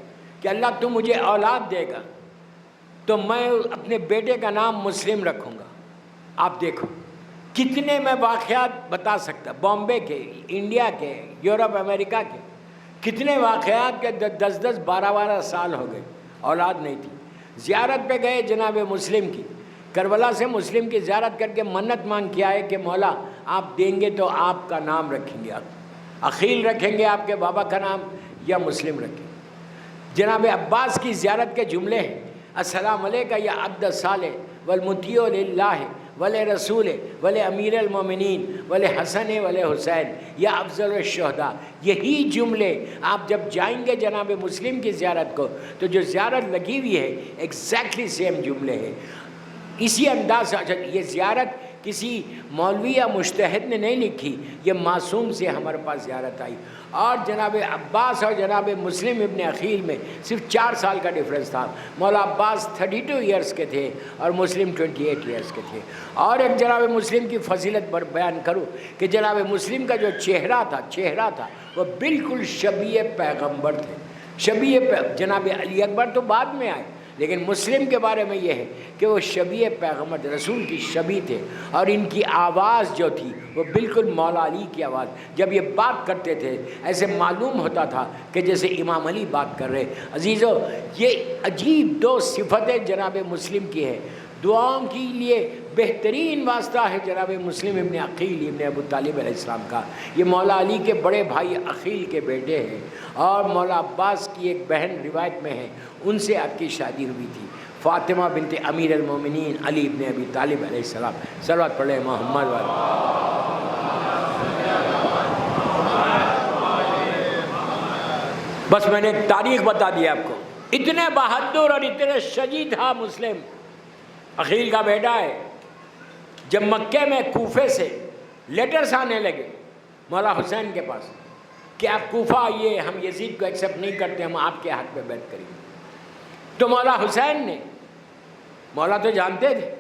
کہ اللہ تم مجھے اولاد دے گا تو میں اپنے بیٹے کا نام مسلم رکھوں گا. آپ دیکھو کتنے میں واقعات بتا سکتا، بامبے کے، انڈیا کے، یورپ امریکہ کے کتنے واقعات کے 10 12 سال ہو گئے اولاد نہیں تھی. زیارت پہ گئے جناب مسلم کی، کربلا سے مسلم کی زیارت کر کے منت مانگ کے آئے کہ مولا آپ دیں گے تو آپ کا نام رکھیں گے، عقیل رکھیں گے آپ کے بابا کا نام یا مسلم رکھیں گے. جناب عباس کی زیارت کے جملے ہیں، السلام علیکہ یا عبد الصالح والمطیع للہ ولے رسول ولے امیر المومنین ولے حسن ولے حسین یا افضل الشہداء. یہی جملے آپ جب جائیں گے جناب مسلم کی زیارت کو تو جو زیارت لگی ہوئی ہے ایگزیکٹلی سیم جملے ہیں. اسی انداز سے یہ زیارت کسی مولوی یا مجتہد نے نہیں لکھی، یہ معصوم سے ہمارے پاس زیارت آئی. اور جناب عباس اور جناب مسلم ابن عقیل میں صرف 4 سال کا ڈیفرنس تھا. مولا عباس 32 ایئرس کے تھے اور مسلم 28 ایئرس کے تھے. اور ایک جناب مسلم کی فضیلت بیان کروں کہ جناب مسلم کا جو چہرہ تھا وہ بالکل شبیہ پیغمبر تھے. جناب علی اکبر تو بعد میں آئے، لیکن مسلم کے بارے میں یہ ہے کہ وہ شبیہ پیغمبر رسول کی شبیہ تھے، اور ان کی آواز جو تھی وہ بالکل مولا علی کی آواز. جب یہ بات کرتے تھے ایسے معلوم ہوتا تھا کہ جیسے امام علی بات کر رہے. عزیزو، یہ عجیب دو صفتیں جناب مسلم کی ہے. دعاؤں کے لیے بہترین واسطہ ہے جناب مسلم ابن عقیل ابن ابو طالب علیہ السلام کا. یہ مولا علی کے بڑے بھائی عقیل کے بیٹے ہیں، اور مولا عباس کی ایک بہن روایت میں ہے، ان سے آپ کی شادی ہوئی تھی، فاطمہ بنت امیر المومنین علی ابن ابی طالب علیہ السلام. صلوات پڑھیں محمد والے. بس میں نے ایک تاریخ بتا دی آپ کو. اتنے بہادر اور اتنے شجاع تھا مسلم. عقیل کا بیٹا ہے. جب مکے میں کوفے سے لیٹرز آنے لگے مولا حسین کے پاس کہ آپ کوفہ آئیے، ہم یزید کو ایکسیپٹ نہیں کرتے، ہم آپ کے حق میں بیعت کریں گے، تو مولا حسین نے، مولا تو جانتے تھے،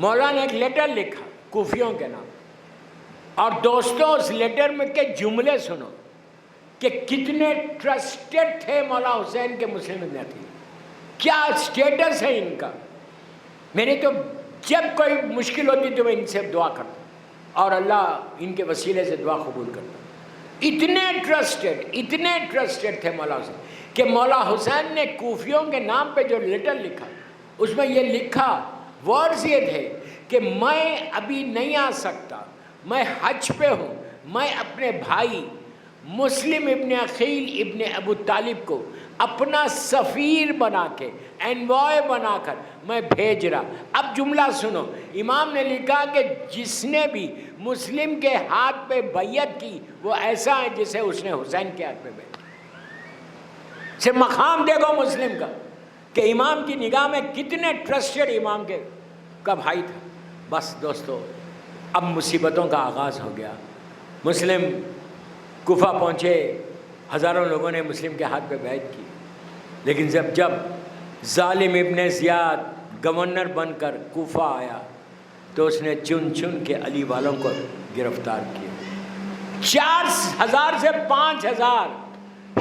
مولا نے ایک لیٹر لکھا کوفیوں کے نام. اور دوستوں اس لیٹر میں کے جملے سنو کہ کتنے ٹرسٹڈ تھے مولا حسین کے مسلم ابن عقیل، کیا اسٹیٹس ہے ان کا. میں نے تو جب کوئی مشکل ہوتی تو میں ان سے دعا کرتا اور اللہ ان کے وسیلے سے دعا قبول کرتا. اتنے ٹرسٹڈ تھے مولا حسین کہ مولا حسین نے کوفیوں کے نام پہ جو لیٹر لکھا اس میں یہ لکھا، ورڈز یہ تھے کہ میں ابھی نہیں آ سکتا، میں حج پہ ہوں، میں اپنے بھائی مسلم ابن عقیل ابن ابو طالب کو اپنا سفیر بنا کے، انوائے بنا کر میں بھیج رہا. اب جملہ سنو، امام نے لکھا کہ جس نے بھی مسلم کے ہاتھ پہ بیعت کی وہ ایسا ہے جسے اس نے حسین کے ہاتھ پہ بیعت کی. سے مقام دیکھو مسلم کا کہ امام کی نگاہ میں کتنے ٹرسٹڈ امام کے کا بھائی تھا. بس دوستو، اب مصیبتوں کا آغاز ہو گیا. مسلم کوفہ پہنچے، ہزاروں لوگوں نے مسلم کے ہاتھ پہ بیعت کی. لیکن جب ظالم ابن زیاد گورنر بن کر کوفہ آیا تو اس نے چن چن کے علی والوں کو گرفتار کیا. 4,000 سے 5,000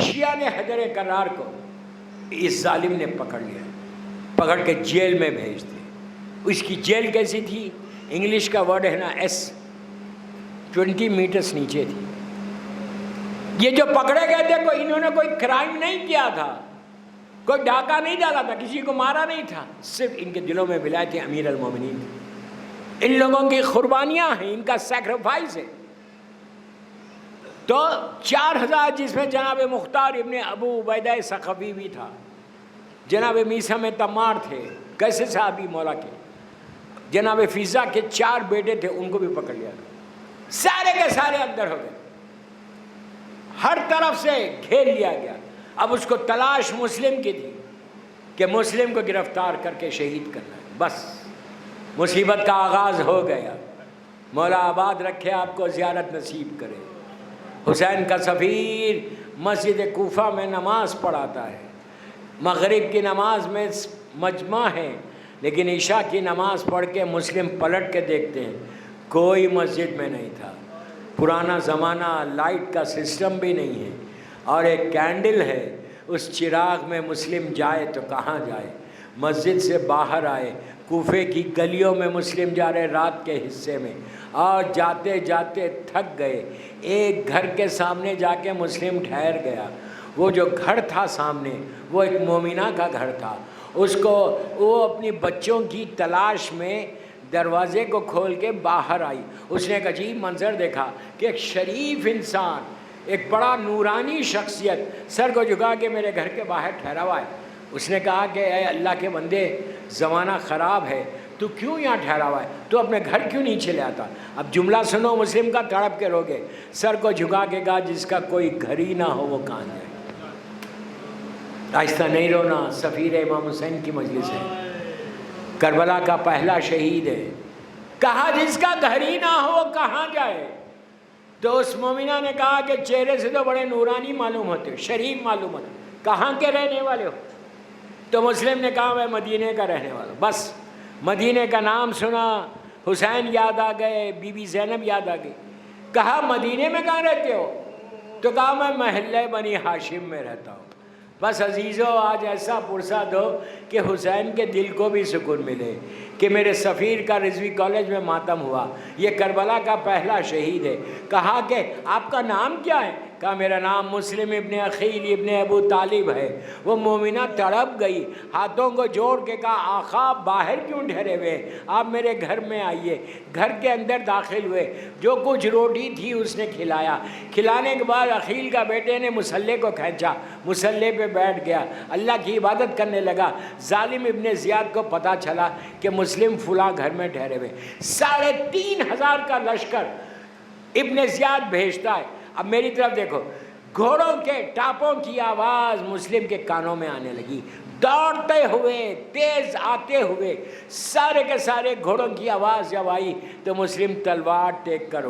شیعہ نے حیدر کرار کو اس ظالم نے پکڑ لیا، پکڑ کے جیل میں بھیج دیا. اس کی جیل کیسی تھی؟ انگلش کا ورڈ ہے نا S 20 میٹرز نیچے تھی. یہ جو پکڑے گئے تھے انہوں نے کوئی کرائم نہیں کیا تھا، کوئی ڈاکہ نہیں ڈالا تھا، کسی کو مارا نہیں تھا، صرف ان کے دلوں میں ولایت امیر المومنین. ان لوگوں کی قربانیاں ہیں، ان کا سیکریفائس ہے. تو 4,000 جس میں جناب مختار ابن ابو عبیدہ ثقفی بھی تھا، جناب میثم تمار تھے، کیسے صحابی مولا کے، جناب فیضا کے 4 بیٹے تھے، ان کو بھی پکڑ لیا. سارے کے سارے اندر ہو گئے، ہر طرف سے گھیر لیا گیا. اب اس کو تلاش مسلم کی تھی کہ مسلم کو گرفتار کر کے شہید کرنا ہے. بس مصیبت کا آغاز ہو گیا. مولا آباد رکھے آپ کو زیارت نصیب کرے. حسین کا سفیر مسجد کوفہ میں نماز پڑھاتا ہے، مغرب کی نماز میں مجمع ہے، لیکن عشاء کی نماز پڑھ کے مسلم پلٹ کے دیکھتے ہیں کوئی مسجد میں نہیں تھا. پرانا زمانہ، لائٹ کا سسٹم بھی نہیں ہے، اور ایک کینڈل ہے، اس چراغ میں مسلم جائے تو کہاں جائے. مسجد سے باہر آئے، کوفے کی گلیوں میں مسلم جا رہے رات کے حصے میں، اور جاتے جاتے تھک گئے. ایک گھر کے سامنے جا کے مسلم ٹھہر گیا. وہ جو گھر تھا سامنے وہ ایک مومنہ کا گھر تھا. اس کو وہ اپنی بچوں کی تلاش میں دروازے کو کھول کے باہر آئی. اس نے ایک عجیب منظر دیکھا کہ ایک شریف انسان، ایک بڑا نورانی شخصیت سر کو جھکا کے میرے گھر کے باہر ٹھہرا ہوا ہے. اس نے کہا کہ اے اللہ کے بندے، زمانہ خراب ہے، تو کیوں یہاں ٹھہرا ہوا ہے؟ تو اپنے گھر کیوں نہیں چلے آتا؟ اب جملہ سنو مسلم کا، تڑپ کے روگے. سر کو جھکا کے کہا جس کا کوئی گھر ہی نہ ہو وہ کہاں جائے. آہستہ نہیں رونا، سفیر امام حسین کی مجلس ہے، کربلا کا پہلا شہید ہے. کہا جس کا گھر ہی نہ ہو وہ کہاں جائے. تو اس مومنہ نے کہا کہ چہرے سے تو بڑے نورانی معلوم ہوتے ہو، شریف معلوم ہوتے، کہاں کے رہنے والے ہو؟ تو مسلم نے کہا میں مدینے کا رہنے والا ہوں. بس مدینے کا نام سنا، حسین یاد آ گئے، بی بی زینب یاد آ گئی. کہا مدینے میں کہاں رہتے ہو؟ تو کہا میں محلہ بنی ہاشم میں رہتا ہوں. بس عزیزو آج ایسا پرساد ہو کہ حسین کے دل کو بھی سکون ملے کہ میرے سفیر کا رضوی کالج میں ماتم ہوا، یہ کربلا کا پہلا شہید ہے۔ کہا کہ آپ کا نام کیا ہے؟ کہا میرا نام مسلم ابن عقیل ابن ابو طالب ہے۔ وہ مومنہ تڑپ گئی، ہاتھوں کو جوڑ کے کہا آقا آپ باہر کیوں ٹھہرے ہوئے، آپ میرے گھر میں آئیے۔ گھر کے اندر داخل ہوئے، جو کچھ روٹی تھی اس نے کھلایا، کھلانے کے بعد عقیل کا بیٹے نے مسلح کو کھینچا، مسلح پہ بیٹھ گیا، اللہ کی عبادت کرنے لگا۔ ظالم ابن زیاد کو پتہ چلا کہ مسلم فلاں گھر میں ٹھہرے ہوئے، 3500 کا لشکر ابن زیاد بھیجتا ہے۔ اب میری طرف دیکھو، گھوڑوں کے ٹاپوں کی آواز مسلم کے کانوں میں آنے لگی، دوڑتے ہوئے تیز آتے ہوئے سارے کے سارے گھوڑوں کی آواز جب آئی تو مسلم تلوار ٹیک کر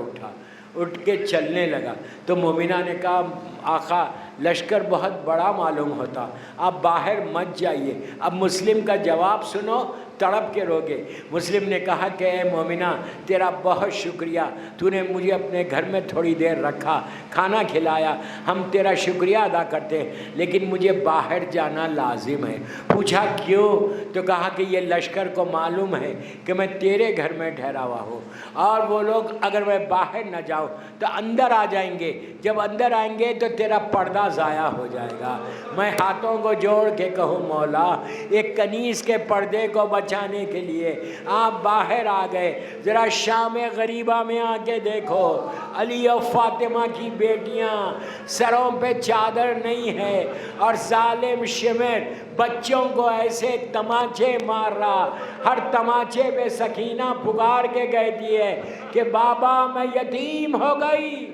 اٹھ کے چلنے لگا۔ تو مومنہ نے کہا آقا لشکر بہت بڑا معلوم ہوتا، آپ باہر مت جائیے۔ اب مسلم کا جواب سنو، تڑپ کے روگے۔ مسلم نے کہا کہ اے مومنہ تیرا بہت شکریہ، تو نے مجھے اپنے گھر میں تھوڑی دیر رکھا، کھانا کھلایا، ہم تیرا شکریہ ادا کرتے ہیں، لیکن مجھے باہر جانا لازم ہے۔ پوچھا کیوں؟ تو کہا کہ یہ لشکر کو معلوم ہے کہ میں تیرے گھر میں ٹھہرا ہوا ہوں، اور وہ لوگ اگر میں باہر نہ جاؤں تو اندر آ جائیں گے، جب اندر آئیں گے تو تیرا پردہ ضائع ہو جائے گا۔ میں ہاتھوں کو جوڑ کے کہوں مولا ایک کنیز کے پردے کو بچانے کے لیے آپ باہر آ گئے۔ ذرا شام غریبہ میں آ کے دیکھو، علی اور فاطمہ کی بیٹیاں سروں پہ چادر نہیں ہے، اور ظالم شمر بچوں کو ایسے تماچے مار رہا، ہر تماچے پہ سکینہ پکار کے کہتی ہے کہ بابا میں یتیم ہو گئی۔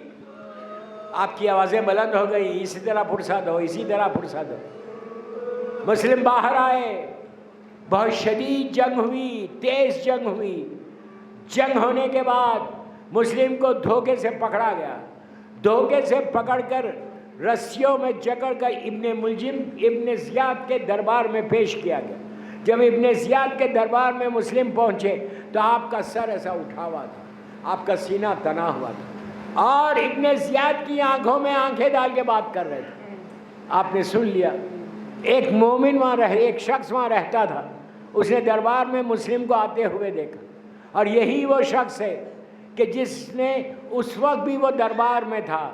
آپ کی آوازیں بلند ہو گئی، اسی طرح فرصت ہو، اسی طرح فرصت ہو۔ مسلم باہر آئے، بہت شدید جنگ ہوئی، تیز جنگ ہوئی۔ جنگ ہونے کے بعد مسلم کو دھوکے سے پکڑا گیا، دھوکے سے پکڑ کر رسیوں میں جکڑ کر ابن زیاد کے دربار میں پیش کیا گیا۔ جب ابن زیاد کے دربار میں مسلم پہنچے تو آپ کا سر ایسا اٹھا ہوا تھا، آپ کا سینہ تنا ہوا تھا، اور ابن زیاد کی آنکھوں میں آنکھیں ڈال کے بات کر رہے تھے۔ آپ نے سن لیا، ایک مومن ایک شخص وہاں رہتا تھا، اس نے دربار میں مسلم کو آتے ہوئے دیکھا، اور یہی وہ شخص ہے کہ جس نے اس وقت بھی وہ دربار میں تھا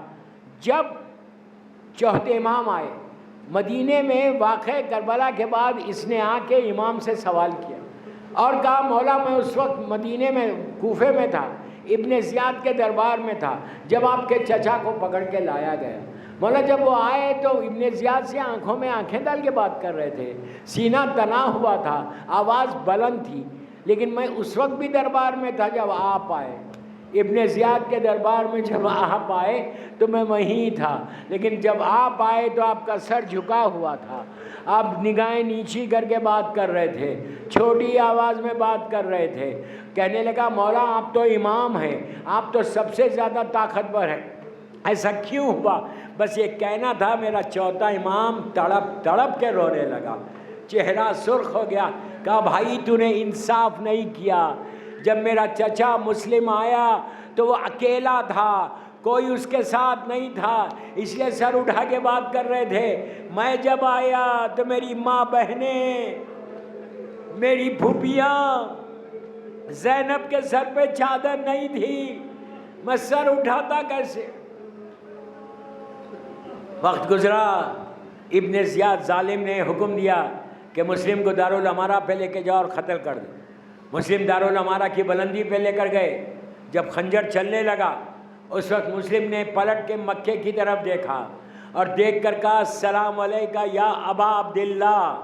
جب چوتھے امام آئے مدینے میں۔ واقع کربلا کے بعد اس نے آ کے امام سے سوال کیا اور کہا مولا میں اس وقت مدینے میں کوفے میں تھا، ابن زیاد کے دربار میں تھا جب آپ کے چچا کو پکڑ کے لایا گیا۔ مولا جب وہ آئے تو ابن زیاد سے آنکھوں میں آنکھیں ڈال کے بات کر رہے تھے، سینہ تنا ہوا تھا، آواز بلند تھی، لیکن میں اس وقت بھی دربار میں تھا جب آپ آئے۔ ابن زیاد کے دربار میں جب آپ آئے تو میں وہیں تھا، لیکن جب آپ آئے تو آپ کا سر جھکا ہوا تھا، آپ نگاہیں نیچی کر کے بات کر رہے تھے، چھوٹی آواز میں بات کر رہے تھے۔ کہنے لگا مولا آپ تو امام ہیں، آپ تو سب سے زیادہ طاقتور ہیں، ایسا کیوں ہوا؟ بس یہ کہنا تھا۔ میرا چوتھا امام تڑپ کے رونے لگا، چہرہ سرخ ہو گیا۔ کہا بھائی تو نے انصاف نہیں کیا، جب میرا چچا مسلم آیا تو وہ اکیلا تھا، کوئی اس کے ساتھ نہیں تھا، اس لیے سر اٹھا کے بات کر رہے تھے۔ میں جب آیا تو میری ماں بہنیں، میری پھوپھیاں، زینب کے سر پہ چادر نہیں تھی، میں سر اٹھاتا کیسے؟ وقت گزرا، ابن زیاد ظالم نے حکم دیا کہ مسلم کو دارالامارہ پہ لے کے جاؤ اور قتل کر دو۔ مسلم دارالامارہ کی بلندی پہ لے کر گئے۔ جب خنجر چلنے لگا اس وقت مسلم نے پلٹ کے مکے کی طرف دیکھا اور دیکھ کر کہا السلام علیکہ یا ابا عبداللہ۔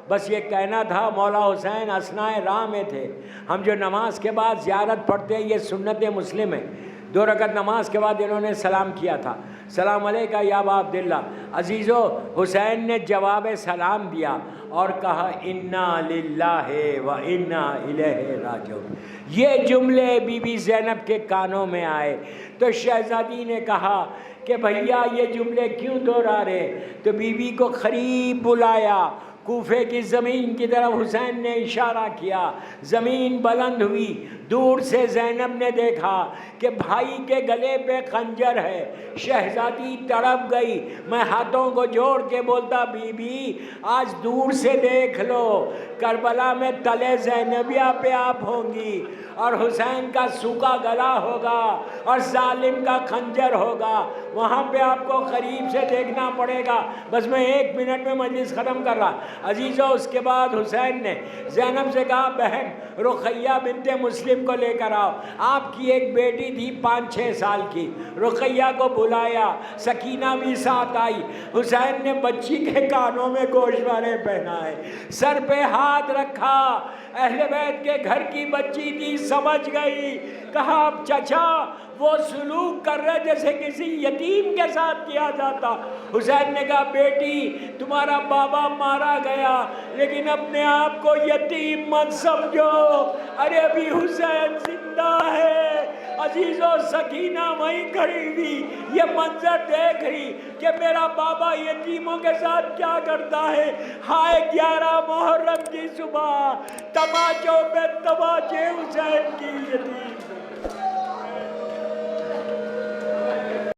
بس یہ کہنا تھا۔ مولا حسین اثناء راہ میں تھے۔ ہم جو نماز کے بعد زیارت پڑھتے ہیں یہ سنت مسلم ہے، 2 رکعت نماز کے بعد انہوں نے سلام کیا تھا، السلام علیکہ یا ابا عبداللہ۔ عزیزو حسین نے جواب سلام دیا اور کہا انا للہ و انا الیہ راجعون۔ یہ جملے بی بی زینب کے کانوں میں آئے تو شہزادی نے کہا کہ بھیا یہ جملے کیوں دہرا رہے؟ تو بی بی کو قریب بلایا، کوفے کی زمین کی طرف حسین نے اشارہ کیا، زمین بلند ہوئی، دور سے زینب نے دیکھا کہ بھائی کے گلے پہ خنجر ہے، شہزادی تڑپ گئی، میں ہاتھوں کو جوڑ کے بولتا بی بی آج دور سے دیکھ لو، کربلا میں تلے زینبیہ پہ آپ ہوں گی اور حسین کا سوکھا گلا ہوگا اور ظالم کا خنجر ہوگا، وہاں پہ آپ کو قریب سے دیکھنا پڑے گا۔ بس میں 1 منٹ میں مجلس ختم کر رہا۔ عزیزو، اس کے بعد حسین نے زینب سے کہا بہن رقیہ بنت مسلم کو لے کر آؤ، آپ کی ایک بیٹی تھی 5-6 سال کی، رقیہ کو بلایا، سکینہ بھی ساتھ آئی، حسین نے بچی کے کانوں میں گوشوارے پہنائے، سر پہ ہاتھ رکھا، اہل بیت کے گھر کی بچی تھی، سمجھ گئی، کہا اب چچا وہ سلوک کر رہے جیسے کسی یتیم کے ساتھ کیا جاتا۔ حسین نے کہا بیٹی تمہارا بابا مارا گیا لیکن اپنے آپ کو یتیم مت سمجھو، ارے ابھی حسین زندہ ہے۔ عزیزو، سکینہ وہیں کھڑی ہوئی، یہ منظر دیکھ رہی کہ میرا بابا یتیموں کے ساتھ کیا کرتا ہے۔ ہائے 11 محرم کی صبح، تماچوں پہ تماچے، حسین کی یتیم